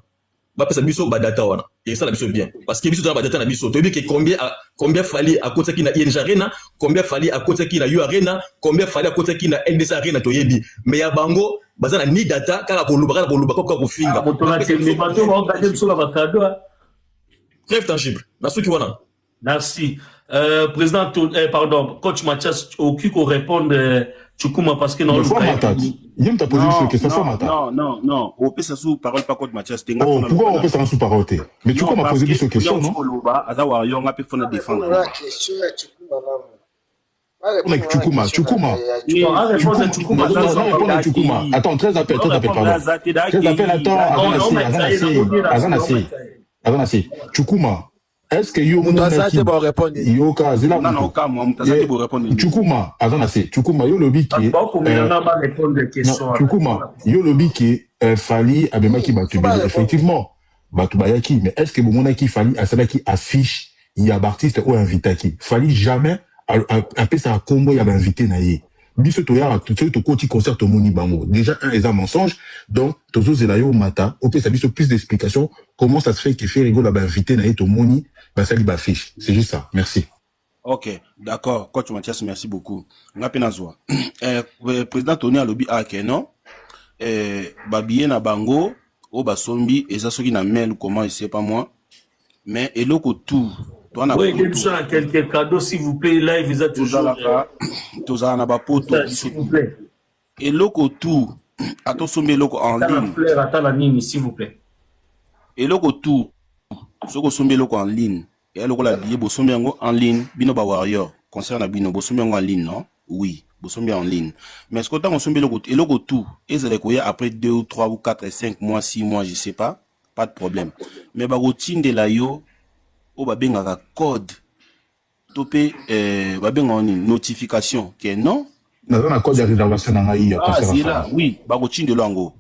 et ça la biso bien parce que biso dans ba data na biso to bi que combien fallait à côté qui na ING Arena, combien fallait à côté qui na U Arena, combien fallait à côté qui na LDC Arena to yebi mais ya bango bazana ni data kaka ko luba ko finga Trêve tangible. Merci. Président, pardon, coach Mathias, aucun qu'on réponde, Chukuma, parce que non, il t'a posé une question. Non. On peut sous parole pas coach Mathias. Oh, pourquoi on peut s'en sous parole? Mais tu m'as posé une question, non? Chukuma. Attends, 13 appels, pardon. Azanasi, Chukuma, est-ce que yo Chukuma, Azanasi, Chukuma, yo lobby qui Chukuma, yo lobby qui fali abemaki batubé. Effectivement, batubayaki, mais est-ce que bon qui fali asala qui affiche il y a artiste ou invité qui fali jamais un peu ça combo il y a invité naïe. Biso toya tout to koti concert to moni bango. Déjà un les mensonge donc tozo zelayo mata au peut ça biso plus d'explications comment ça se fait que fait rigolo ba invité naïe to moni ba sali ba fiche. C'est juste ça. Merci. Ok, d'accord. Coach Mathias, merci beaucoup. Ngapenazwa. Président Tony Alobi Ake, non? Babie na bango, o basombi, et ça, qui na mail ou comment, je sais pas moi. Mais, et l'autre tout. Oui, quelques cadeaux, s'il vous plaît. Live, vous êtes toujours. Tozala na bapoto. S'il vous plaît. Et l'autre tout. Attends, sombi l'autre en ligne. Attends la mine, s'il vous plaît. Et l'autre tout. Ce que sombi l'autre en ligne. Et l'autre la billet, bosombi en ligne. Bino ba warrior. Concernant Bino, bosombi en ligne, non? Oui. Bosombi en ligne. Mais ce que t'as sombi l'autre, et l'autre tout. Et ça les après 2 ou 3 ou 4 5 mois, 6 mois, je sais pas. Pas de problème. Mais ba routine de la yo. O ba benga code topé ba benga notification que non na code de réservation na ngai c'est là oui ba routine de lango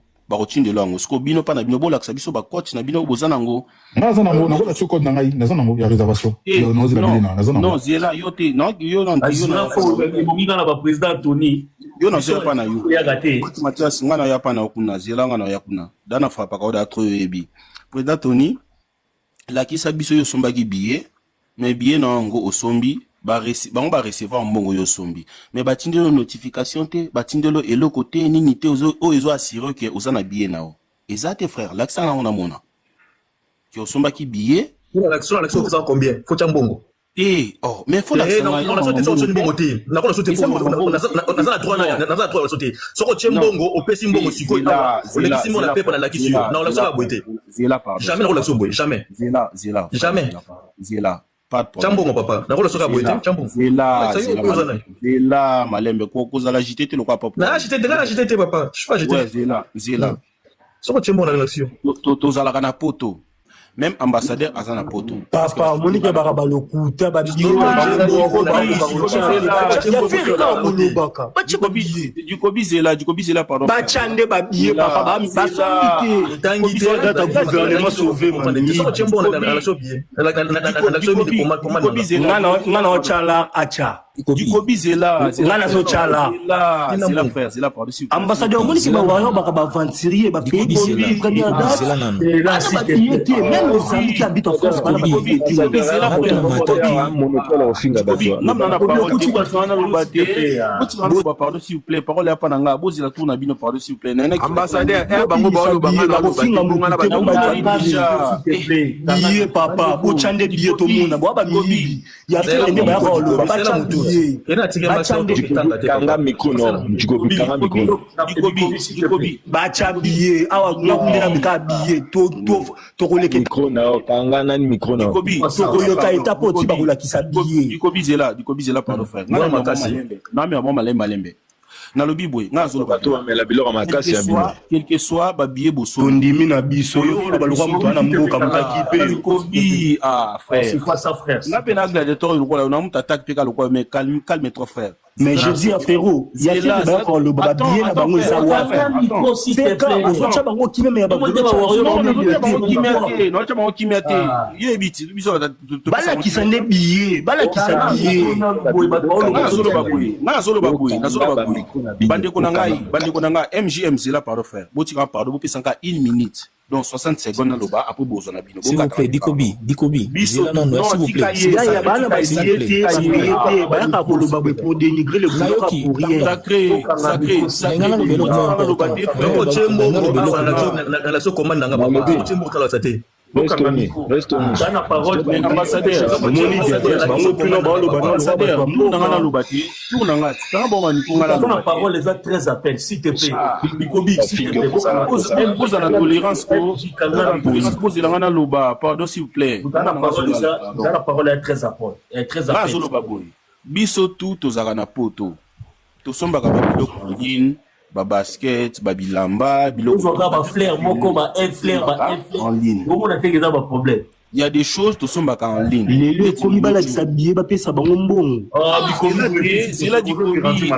sko bino pa na bino bola ka biso ba coach na bino bozana ngo na za na ngo na so code na ngai na za na ngo ya réservation non c'est là yo te non yo non yo na fo minga na ba président Tony yo na so pa na yo ya gate Mathias ngana ya pa na kuna zela ngana ya kuna dana fa pa ka oda tro yebi président Tony la qui s'abisso yo somba ki billet mais billet na ngo osombi ba recevoir mbongo yo sombi mais ba tindelo notification te ba tindelo elo côté nini te o ezo assurer que osana billet nao ezate frère l'accent na ona mona ki osomba ki billet l'action ça combien faut mbongo oh mais faut l'accent na sauté sur mbongo te na ko sauté na droit na droit sauté soko mbongo opesi mbongo siko o lekisi mo na pepa na lakisi na l'action ba boité jamais na l'action boy jamais jamais pas de problème. Chambongo papa, na ko soka boité, chambongo. C'est là malembe ko kozala JTT le quoi papa. Na JTT papa, je sais pas JTT. C'est là. Soko chambongo na l'action. To zala kana poto. Même ambassadeur azana poto. Papa, Monique Barabaloku, Dukobi Zela, pardon. Bachande babiye papa, tangi data gouvernement sauvé mani. Ngana ochala acha. Dukobi Zela, ngana so chala. C'est la pardon. Ambassadeur Monique Barabaloku bakaba venturier ba pays première date. Même les amis qui habitent en France, s'il vous plaît, parole à Pananga, Bozila Tourna Bino, s'il vous plaît. Ambassadeur, billet papa, Bochande billet tout le monde, Boba Mibi, il y a fait les Kanga micro non, Bacha billet, awa ngakundela billet, to koleke micro na kanga nani micro na tokoyoka etapo ti bakolakisa billet Dukobi Zela pardon frère na malembe na lobi boy nga zolo bato amela biloko makasi ya bino quel que soit ba billet boso tondimi na biso yo balwa mutu na mboka mutaki pe Dukobi frère c'est quoi ça frère na pena gladiateur lokola na mutu attaque pe ka lokola mais calme toi frère mais je dis à frérot il y a qui va quand le billet na bango ça wa c'est quand on soit bango qui même ya bango bala qui s'en est billet bala qui s'en billet na zolo baboui bande ko na MGM Zela pardon frère botika pardon bopesanka 1 minute donc 60 secondes loba après bozona bino s'il vous plaît Dikobi non s'il vous plaît il y a bana ba billet bana ko loba pour dénigrer le gouvernement pour rien sacré la so commande nga ba chembo kala sate Reste la parole de l'ambassadeur. La parole est très appel, s'il te plaît. Pose la tolérance. Pose la loba. Pardon, s'il vous plaît. La parole est très appel. Biso tout aux arana poto. Tout somba kabilo kongin. Ba basket, ba bilamba, biloko ba flair moko ba un flair en ligne. Comment on a fait ça ba problème? Il y a des choses tout sont en ligne. Les komi bala s'habiller ba pesa bango mbongo. Bikobi, c'est là Dikobi.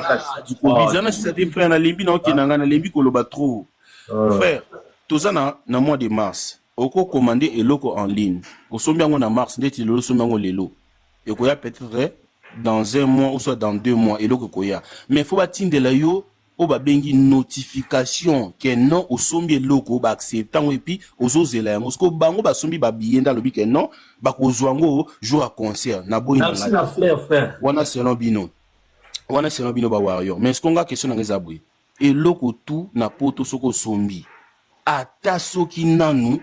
Zana ça te frère na lembi na okinanga na lembi ko loba trop. Frère, tozana na mois de mars. Oko commander eloko en ligne. Ko sombi ngo na mars ndeti lelo sombi ngo lelo. Et ko ya peut-être dans un mois ou soit dans 2 mois eloko ko ya. Mais faut batinde la yo o ba bengi notification que non o sombi loko ba acceptant et puis ozo zela yango parce que bango ba sombi ba bienda lobi que non ba ko zwango jour à concert na boy na na frère wana selon bino ba warrior mais ce qu'on a question na ngezabwe et loko tout na poto soko sombi ata soki nanu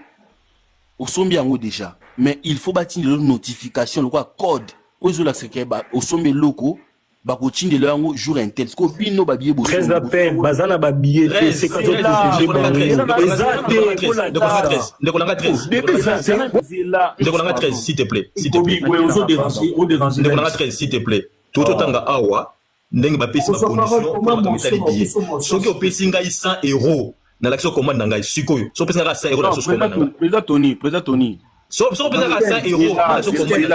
o sombi yango déjà mais il faut bâtir une notification le quoi code ozo la seke ba o sombi loko ba ko tinde le yango jour intel ko bino ba biye bo très à peine bazana ba biye c'est quand on est 13 s'il te plaît s'il te plaît tout tanga awa ndenge ba pesi ba condition pour mettre les billets soki o pesi ngai 100 € na l'action commande na ngai sikoyo so pesi ngai 100 € na l'action commande président Tony so pesi ngai 100 € na l'action commande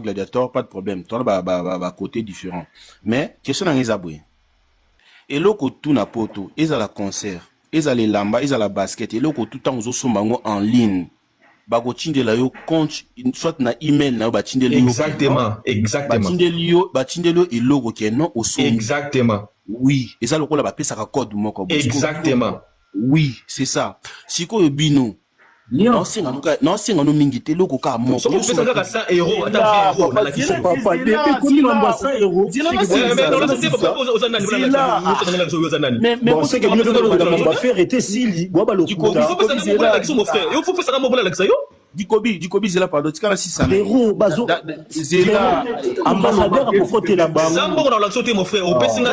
gladiateur pas de problème toi ba côté différent mais question na ngezabwe et loko tout na poto ezala concert ezala lamba ezala basket et loko tout temps zo sombango en ligne ba ko tindela yo compte soit na email na ba tindela yo exactement ba tindela yo eloko ke non au son exactement oui ezala lokola ba pesa ka code moko exactement oui c'est ça siko bino non singa no mingi te loko ka mo so pesa ka 100 € ata 20 € na la kiso papa depuis komi namba 100 €. Mais c'est que nous devons faire était sili boba le coup. Il faut faire ça pour l'action mon frère. Il faut faire ça pour l'action yo. Dikobi zela pardon tika 600 0 bazo zela ambassadeur à côté la bango sambo na l'action te mon frère au pesinga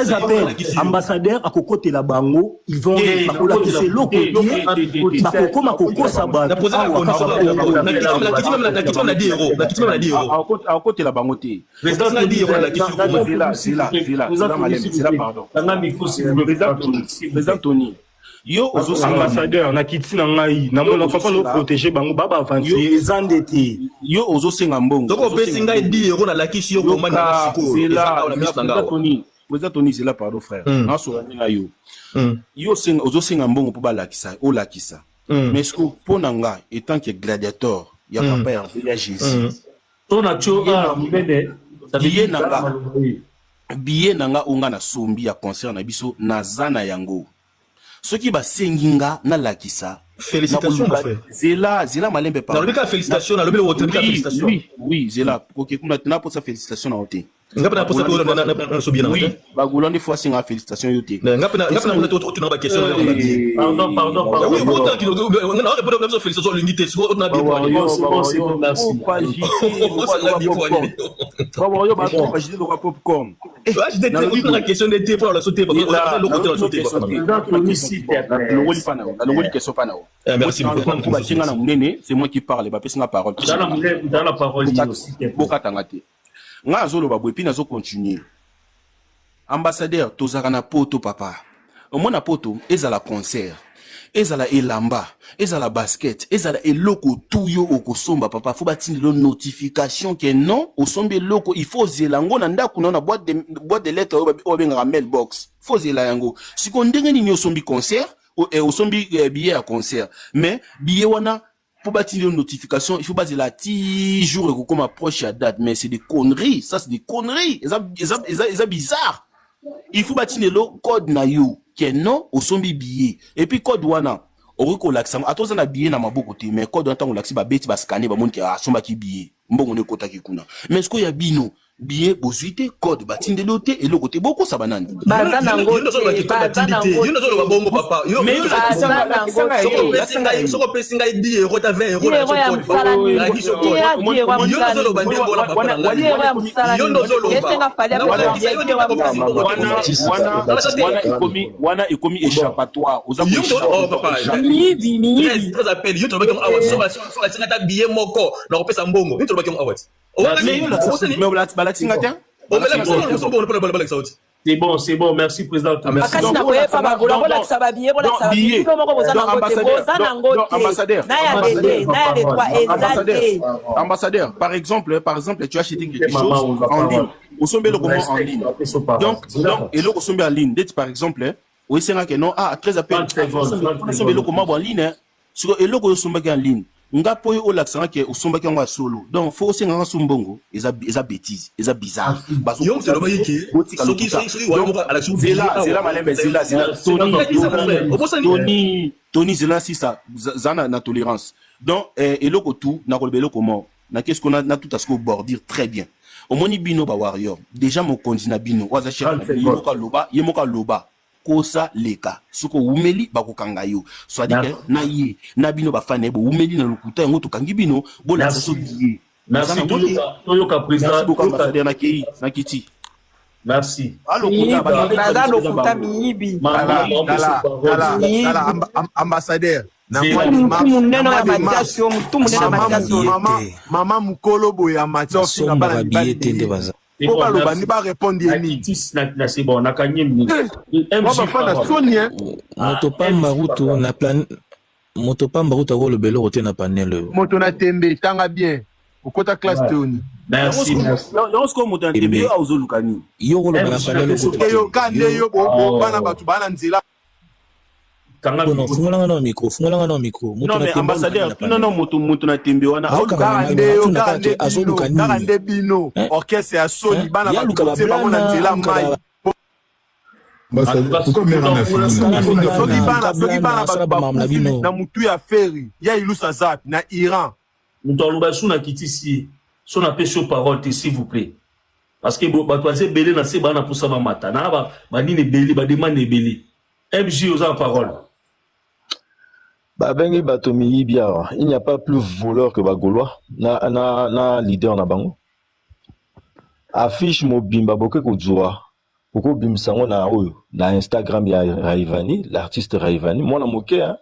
ambassadeur à côté la bango ils vont la c'est loko bakoko makoko saba na poser la condition na kitima na 10 € na kitima na 10 € à côté la bango te président na 10 € na kitima zela pardon président Tony yo ambassadeur na kitina ngai na mona papa no protéger bango baba avancer ezandete yo ozo senga mbongo donc pesi ngai 10 € na lakisi yo komanda na siko ezaka na ministre ngao président Tony c'est là pardon frère na so na yo yo senga ozo senga mbongo po ba lakisa o lakisa mais ce que pona nga étant que gladiateur ya papa ya Jésus to na cho a mbene billet nanga onga na sombi ya concert na biso na zana yango soki ba senginga na lakisa félicitations mon frère zela malembe pa na félicitations na lobby hotel félicitations oui zela OK kuna tena pour sa félicitations na hotel ngapena pour ça na so bien na hotel ba golande fois singa félicitations yote ngapena tu na ba question pardon oui autant que on a répondre aux félicitations l'unité sur on a bien c'est bon merci yo ba pas je dois popcorn j'étais la question d'été pour la sauter parce que le côté la sauter merci beaucoup c'est moi qui parle ba pesa na parole dans la parole aussi nga zolo ba bwepi na zo continuer ambassadeur tozaka na poto papa omona poto ezala concert ezala elamba ezala basket ezala eloko tuyo okosomba papa faut batindelo notification que non osombe eloko il faut zelango na ndako na boîte de lettres o benga mailbox faut zela yango siko ndenge nini osombi concert osombi billet à concert mais billet wana pour bâtir une notification, il faut baser la 10 jours et comme approche à date, mais c'est des conneries, ça c'est des conneries, c'est bizarre. Il faut bâtir le code na yo, qui est non au sombi billet. Et puis code wana, au relaxant, à tous on a billet na mabo côté, mais code wana on l'axi ba bête ba scanner ba monde qui a somba qui billet. Mbongo ne kota ki kuna. Mais ce qu'il y a bino billet bosuite code batinde lote et le côté beaucoup ça banane bazana ngo yo bongo papa yo mais so ko pesi ngai 10 € ta 20 € na so code yo zo lo bande bola papa yo ndo zo lo wana ikomi échappatoire aux amis très appel yo to ba comme awa so la singa ta billet moko na ko pesa mbongo yo to ba comme awa c'est bon, merci président. Ambassadeur, par exemple, tu as acheté quelque chose en ligne. Au sommet le en ligne. Donc, et le sommet en ligne. Par exemple, oui, c'est que non, très appel. Au sommet le en ligne. Sur le sommet en ligne. nga po yo olaksanga ke usomba ke ngwa solo donc faut aussi nga sumbongo eza bêtise eza bizarre baso yo c'est le baye ki soki à l'action zela malembe zela Tony zela si ça zana na tolérance donc eloko tout na kolbelo comment na qu'est-ce qu'on a na tout à ce qu'on bordir très bien au moni bino ba warrior déjà mon kondina bino waza chef yemoka loba kosa leka soko umeli bakokanga yo soit dit na ye na bino ba fane bo umeli na lokuta yango to kangi bino bola so biye merci toyoka président beaucoup ambassadeur na kiti merci allo lokuta miyibi ambassadeur mama mukolo boye ya matio finga bana bibali ko baloba ni ba répondre yeni na c'est bon na kanyem moto pamba ruta ko le belo rote na panel moto na tembe tanga bien okota classe Tony merci yo sko moto na tembe yo azolukani yo ko le na panel yo kande yo bo bana batu bana nzela fungola na micro non mais ambassadeur non moto na tembe wana kande bino orchestre ya soni bana batu te bango na nzela mai soki bana batu na mutu ya feri ya ilusa zap na Iran mutu aloba so na kitisi so na pesi parole s'il vous plaît parce que bato aze belé na se bana pousa mamata na ba nini belé ba demande belé MJ aux parole. Bengi Batomi Biara, il n'y a pas plus voleur que Bagolois, na leader na bango. Affiche mo bimba boke ko joa. Poko bim sango na oyo na Instagram ya Raivani, l'artiste Raivani. Moi na moke hein.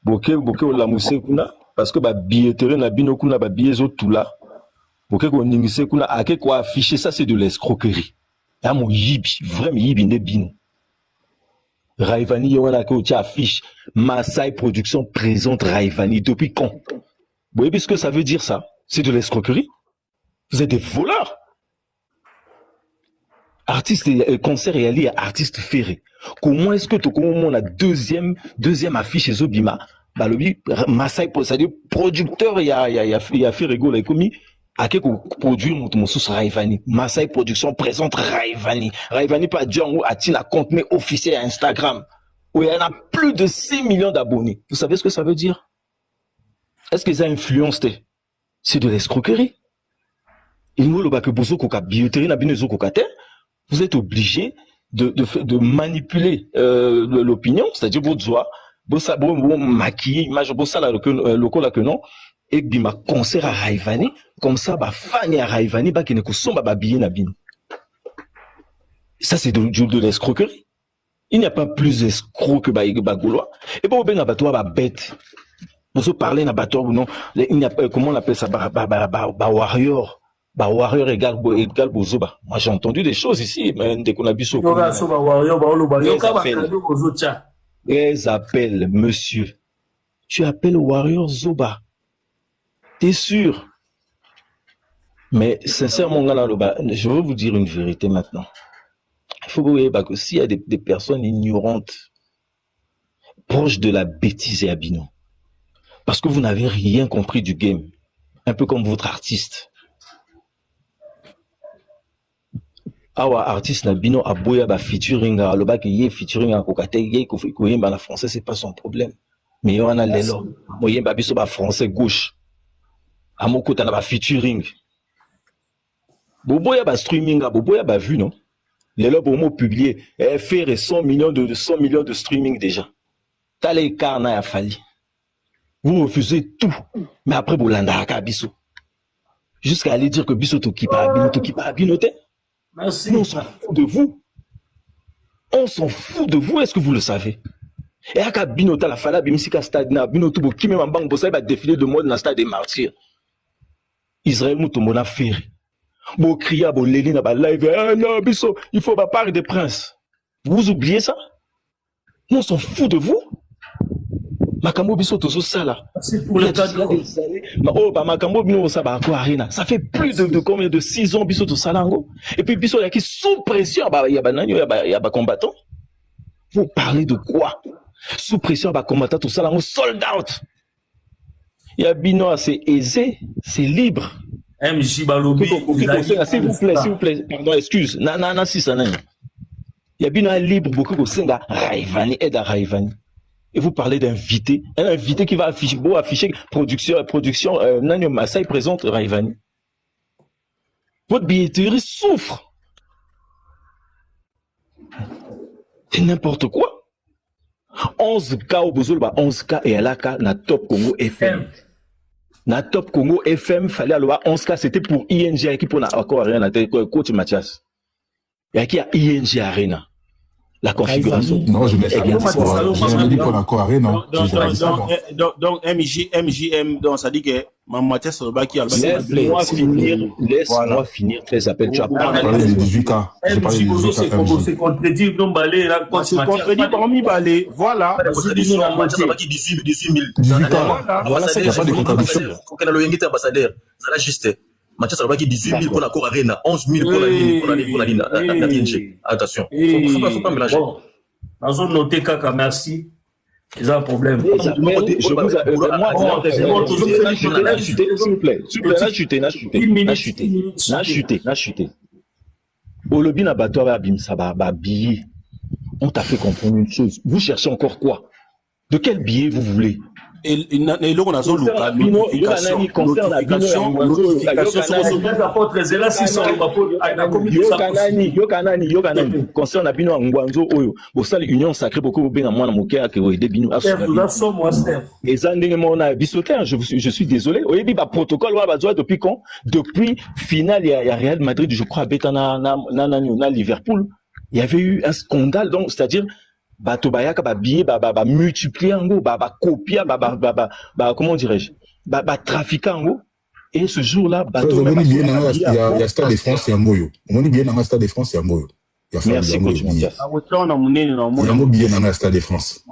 Boke la muse kuna parce que ba billetterie na bino kuna ba billezo tout là. Boke ko ningise kuna ake ko afficher ça c'est de l'escroquerie. Ya mo yibi, vraiment yibi ne bino. Raivani Yowana qui affiche Maasai Production présente Raivani depuis quand? Vous voyez ce que ça veut dire ça? C'est de l'escroquerie. Vous êtes des voleurs. Artiste concert et allié artiste ferré. Comment est-ce que tu on a deuxième affiche chez Zobima? Bah le Maasai c'est-à-dire producteur il y a fait rigoler commis. À quel produit mon sous Raivani Maasai Production présente Raivani pas Django a-t-il un compte officiel à Instagram où il y en a plus de 6 millions d'abonnés. Vous savez ce que ça veut dire? Est-ce qu'ils ont influencé? C'est de l'escroquerie. Vous êtes obligé de manipuler l'opinion, c'est-à-dire votre joie, vous maquiller image local que non. Et bima concert à Raivani comme ça ba fan à Raivani ba qui ne kosomba ba billet na bin. Ça c'est de l'escroquerie. Il n'y a pas plus escroc que ba Gaulois. Et bon ben abattoir ba bête. On se parler d'abattoir ou non, il n'y a pas comment on appelle ça ba warrior. Ba warrior égale bozoba. Moi j'ai entendu des choses ici mais dès qu'on a vu ça. Les appels monsieur. Tu appelles warrior Zoba. T'es sûr? Mais sincèrement, je veux vous dire une vérité maintenant. Il faut que vous voyez que s'il y a des personnes ignorantes, proches de la bêtise et abino, parce que vous n'avez rien compris du game, un peu comme votre artiste. Awa artiste na bino aboya ba featuring le bac yé featuring en kokate yé koyemba na français c'est pas son problème. Mais y en a lelo, moyemba biso ba français gauche. Amokota na ba featuring. Boboya ba streaming, boboya ba vu non. Les lobes ont publié faire 100 millions de streaming déjà. T'as les carnets à Fali. Vous refusez tout, mais après vous l'andaka à Bissot. Jusqu'à aller dire que Bissot qui pas abinoté. Merci. Nous on s'en fout de vous. On s'en fout de vous, est-ce que vous le savez? Et à Binota la Fala Bimsika Stade na Binoto qui même en banque bossa va défiler de mode dans le stade des martyrs. Israël Moutomona Ferry. Bon cria, bon Léline na ba live, ah non Bissot, il faut pas parler des princes. Vous oubliez ça? Nous on s'en fout de vous. Makambo Bissot tozo sala. C'est pour le cas des années. Oh bah Makambo Bino ça ba quoi arena. Ça fait plus de combien de 6 ans Bissot to salango. Et puis Bissot y a qui sous pression bah y a banani y a ba combattant. Vous parlez de quoi? Sous pression bah combattant to salango sold out. Il y a Bino, c'est aisé, c'est libre. MJ Balobi. S'il vous plaît, pardon, excuse. Non, si ça n'est. Il y a Bino libre, beaucoup de Senga, Raivani, aide à Raivani. Et vous parlez d'invité, un invité qui va afficher production, Nanyo Massai présente Raivani. Votre billetterie souffre. C'est n'importe quoi. 11K au Bozol, 11K et Alaka, na Top Congo FM. Na Top Congo FM, fallait aller à 11K, c'était pour ING, qui pour encore rien, coach Mathias. Il y a qui a ING Arena. La configuration. Non, je mets ça. J'ai dit pour l'accord Arena. Donc, MJM, donc ça dit que Mathias Robaki a laisse-moi finir tes appels. Tu as parlé de 18K. J'ai parlé de 18K. On se contredit, non, balé, là, on se contredit parmi balé. Voilà. 18 000. Voilà, c'est qu'il n'y a pas de contradiction. Faut qu'elle ait ambassadeur. Ça l'a juste. Mathias Alabaki 18 000 pour l'accord Arena, 11 000 pour la TNG. Attention, faut pas mélanger. Dans une note, Kaka, merci. C'est un problème. Je vous s'il vous plaît, n'a chuté. Olobi na bato ba bimsa ba billet. On t'a fait comprendre une chose. Vous cherchez encore quoi? De quel billet vous voulez? Et là, on a notification. Concerne Bino Ngwanzo Oyo. Au sein de l'Union sacrée, beaucoup de moi moqué à que des Bino. Et Zandemona Bissotin, je suis désolé. Au début, protocole, depuis quand? Depuis finale, il y a Real Madrid, je crois, na Liverpool. Il y avait eu un scandale, donc, c'est-à-dire, Batobayaka, billet, multiplier en gros, copier, comment dirais-je, trafiquer en gros. Et ce jour-là, il y a Stade de France, il y a Moyo. On dit bien dans le Stade de France, il y a Moyo. Merci, coach Mathias. Il y a un billet dans le Stade de France.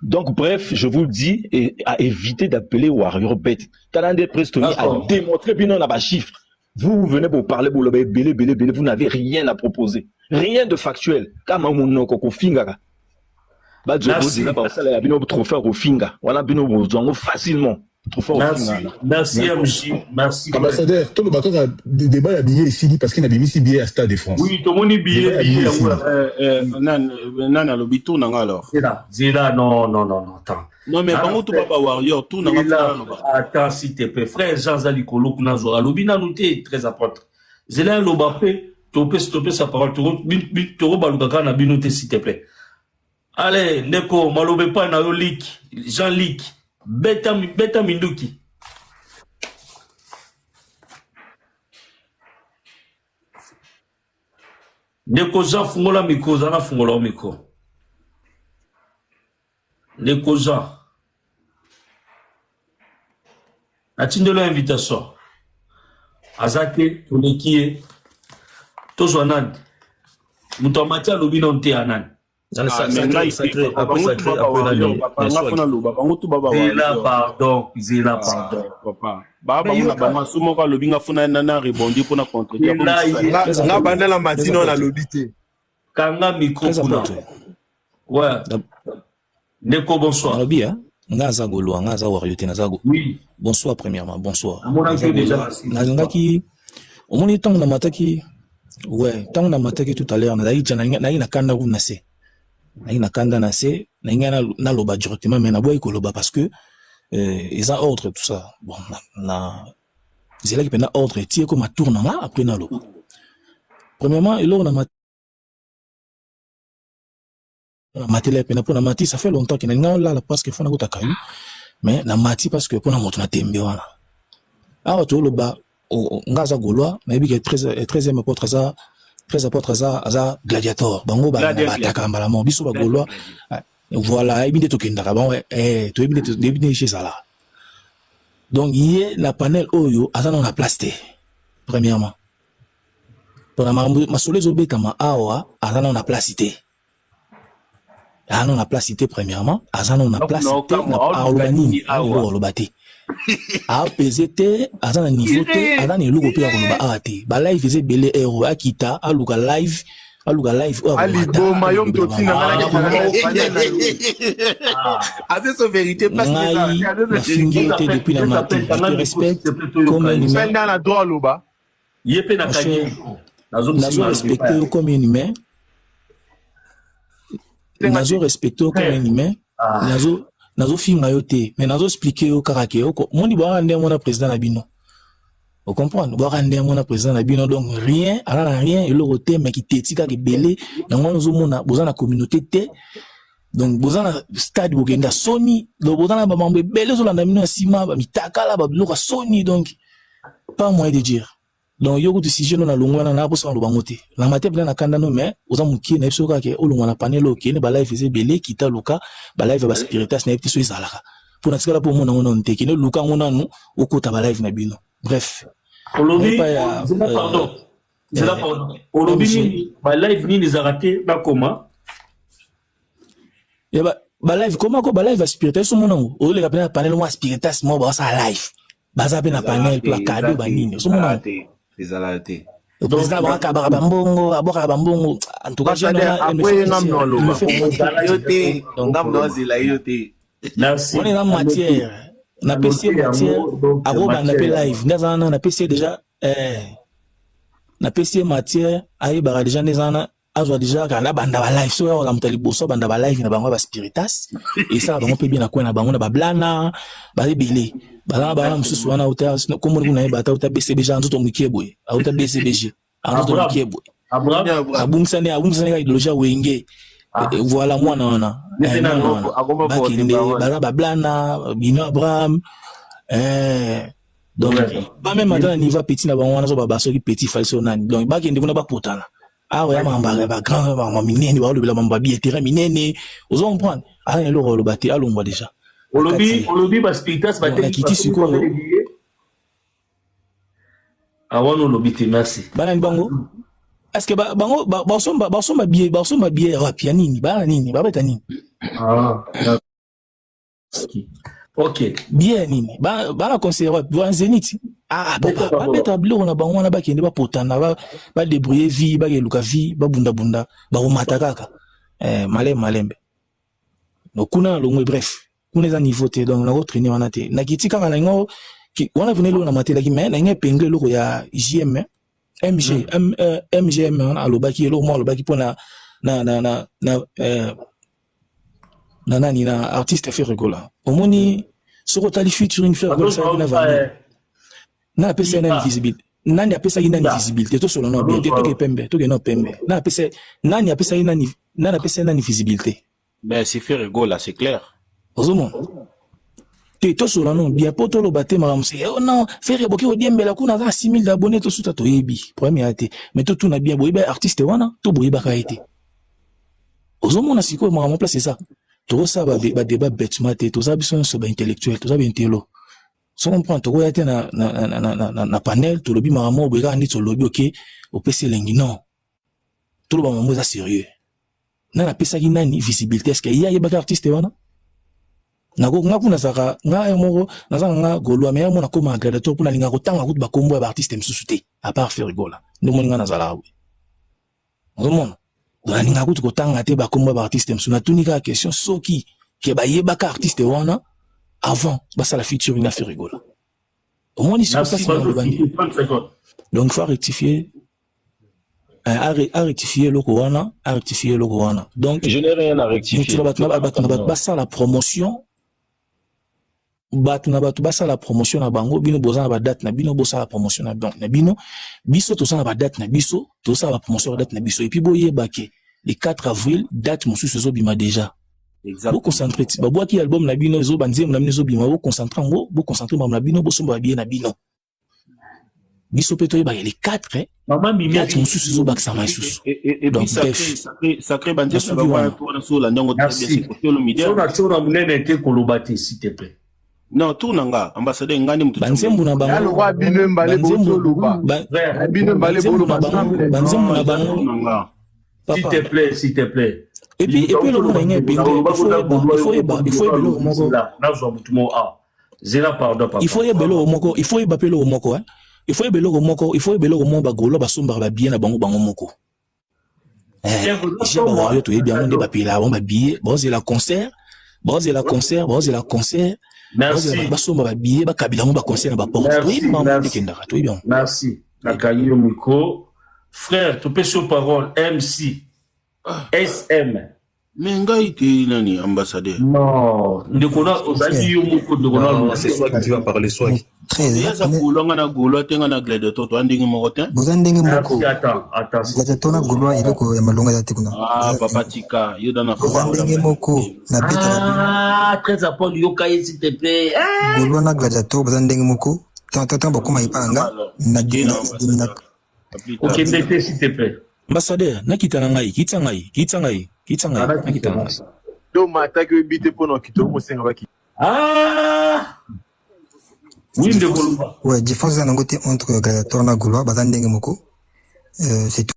Donc, bref, je vous le dis, et à éviter d'appeler Warrior Bet. Canadien Prestoni a démontré, bien, on a chiffre. Vous venez pour parler, vous n'avez rien à proposer. Rien de factuel. Facilement. Merci, MJ. Merci. Ambassadeur, tout le bateau a débat habillé ici parce qu'il a mis billet à Stade de France. Oui, tout le monde est billet. Non, attends. Non, mais comment tu vas pas Warrior, tout n'a pas. Attends, s'il te plaît, frère Jean Zalikolo, Kunazo, Alobina, nous t'es très apporté. Zéla Lobapé, topé sa parole, Toro Balukaka, Nabinoté, s'il te plaît. Allez, Neko, Malobé pas, Nayo Lik, Jean Lik, Beta Minduki. Neko, Jean Fungola Miko, Zana Fungola Miko. Les causants. Attendez l'invitation. Azake, Tonekie, Tozonan. Moutamata Lobinonte Anan. Zéla, pardon. Baba muna bama sumo ka lobinga funa nana rebondi pona contre dia nga banda la matino na lobité kanga micro kuna ouais Neko, bonsoir. Ngaza Golo, Ngaza Wariote, Nazago. Oui. Bonsoir, premièrement, bonsoir. Nazangaki, au moins, tant na mataki, ouais, tant na mataki tout à l'heure, na kanda ou nase. Na kanda nase, na loba directement, mais na boy koloba parce que, ils ont ordre, tout ça. Bon, c'est là qui prennent ordre, et tiens, comme un tournement, après na loba. Premièrement, et là, on a matela pena pona mati ça fait longtemps que na là parce que fona kota kayu mais na mati parce que pona moto na tembe wana awa to loba ngaza golwa na yebi ke 13e apôtre za 13 apôtres za gladiator bango ba bataka mbala mo biso ba golwa voilà yebi to kendaka bon to yebi chez ça là donc yé la panel oyo azana na place premièrement pour ma solezo betama awa azana na place on a placité premièrement, on a placité à Olbani, à Olobati. À PZT, à un niveau, à un niveau, à live faisait belé héros, à Kita, à Luka live, aluka live Ali Boma yom totina avec sa vérité parce que la finalité depuis la matin je te respecte comme un humain dans la droit loba yepe na kanye nazo respecter comme un humain nazo respecter comme un humain nazo finga yo te mais nazo expliquer yo karake yo moni ba rendre mon président na bino. Vous comprenez? Vous rendez mon président Nabino donc rien, alors rien, et le côté mais qui t'étika qui belé, et moi nous avons besoin de la communauté té, donc besoin de stade où il y a Sony, donc besoin de la belé sur la Nabino Sima, mitaka là, babiloko Sony donc pas moyen de dire. Donc yo ko si je na longo na na bosa lo bangote. La matière bien na kanda no mais oza muki na biso ka ke o longo na panel o ke ne ba live faisait belé kita luka, ba live ba spiritas na biso izalaka. Pour na tikala pour mona on te ke ne luka ngona no o ko ta ba live na bino. Bref. Olobi, pardon. C'est là, pardon. Olobi, ma live ni les a ratés, là, comment? Ba live, comment, ba live va spiritas, son mon ou les appels panel, moi, spiritas, moi, bah, ça live. Bah, ça na panel, pour la cadeau, bah, nini, son mon les a ratés. Le président, bah, kabara bambongo, abora bambongo, en tout cas, j'ai merci. On est dans matière. Na PC matière aroba na pe live ndazana na PC déjà na PC matière ayi bara déjà ndazana azwa déjà kana banda ba live so ya mutali boso banda ba live na bango ba spiritas et ça bango pe bien na kwena bango na ba blana ba libele bana mususu wana uta comme on na ba ta BCBG nzoto mukeboye auta BCBG nzoto mukeboye abumsane ka idéologie wenge. Voilà moi non ba blana bino Abraham donc pas même dans niveau petit na bango na so ba soki petit falso nani donc ba kende kuna ba potana ya mamba ba grand ba minene ba le mamba bi terrain minene vous comprendre le rôle bati alongwa déjà olobi ba spiritas ba te kiti siko awano lobite merci bana bango. Est-ce que basomba biye rapia nini ba nini ba beta nini OK bien nini ba la conseiller ba Zénith ba beta bloko na bango na ba kende ba potana ba débrouiller vie ba keluka vie ba bunda ba romata kaka malembe donc kuna longo bref kuna za niveau te donc na ko traîner wana te na kitika kala ngo wana venir lo na matela ki mais na nge pengle loko ya JM MGM on a le baki lo mo le baki pona na artiste fait rigola omoni soko tali featuring faire rigola ça na va na pesa na visibilité nani apesa ina ni visibilité to solo no bien to ke pembe to ke no pembe na pesa nani apesa ina ni nani apesa ina ni visibilité ben c'est fait rigola c'est clair ozomo to solo non bien poto lo baté maramse oh non faire boki o diembela kuna za 6000 abonnés to suta to yebi premier été mais to na bien boyeba artiste wana to boyeba ka été ozomo na siko maram place c'est ça to ça ba débat bêtement to ça biso so ba intellectuel to ça ba intello so comprend to ya te na panel to lobi maramo boyeka ndi to lobi OK o PC lengi non to lo ba mambo za sérieux na pesa ki nani visibilité est-ce qu'il y a yeba artiste wana nga kuna saka nga moko nazanga nga golwa mais mona koma agradateur pour na linga kotanga kutu ba kombo ba artiste msusu te à part faire rigola ndo moninga nazala we vraiment na linga kutu kotanga te ba kombo ba artiste msusu na tunika question soki ke ba yeba ka artiste wana avant ba ça la feature na faire rigola au moins ici ça c'est le bandi donc faut rectifier à rectifier le corona donc je n'ai rien à rectifier ba ça la promotion batu basa la promotion na bango bino boza na ba date na bino bosa la promotion na donc na bino biso to na ba date na biso to sa la promotion na date na biso et puis boye baké le 4 avril date mususu zo bima déjà exact vous concentrez ba boaki album na bino zo banzem na bino zo bima vous concentrer na bino bo somba bien na bino biso peto ba le 4 maman mimi date mususu zo baksa mai susu donc sacré banzem ça va pour sur la ndongo très bien c'est côté le media on a toujours munene te kolobati s'il te plaît. Non, tournanga, ambassadeur ngani mutu. Banzembu na bango. Yalo wa bino mbale bozo luba. Bino mbale bolo bango. Banzembu na bango. S'il te plaît. Et puis le monde est bien. Il faut belo moko. Là, je vois tout ah. Zela pardon papa. Il faut belo moko, il faut bapelo moko hein. Il faut belo moko, il faut belo moko ba golo ba somba ba bien na bango moko. Ici, on tu es bien, on est papilla, on va billet, bon, c'est la concert, bon, c'est la concert, bon, c'est la concert. Merci. Merci. Nakayi Omiko. Frère, tu peux sur parole, MC. SM. Mais ngai te nani ambassadeur. Non, ndekona ozali yo moko ndekona c'est soit qui va parler soit. Ya sa kulonga na golo tenga na gladiator to andingi mokotin. Bozandenge moko. Attends. Gladiator na golo iloko ya malonga ya tekuna. Ah papa tika, yo dana fa. Bozandenge moko na beta. Ah, très apport yo kaye s'il te plaît. Golo na gladiator bozandenge moko. Tant bakoma ipanga na dina. OK, mettez s'il te plaît. Ambassadeur, nakitana ngai, kitsangai. Nakitana. Do mata ke bite pono kito mo senga baki. Ah! Oui, de Golo. Ouais, différence na ngote entre gladiator na golo bazandenge moko. C'est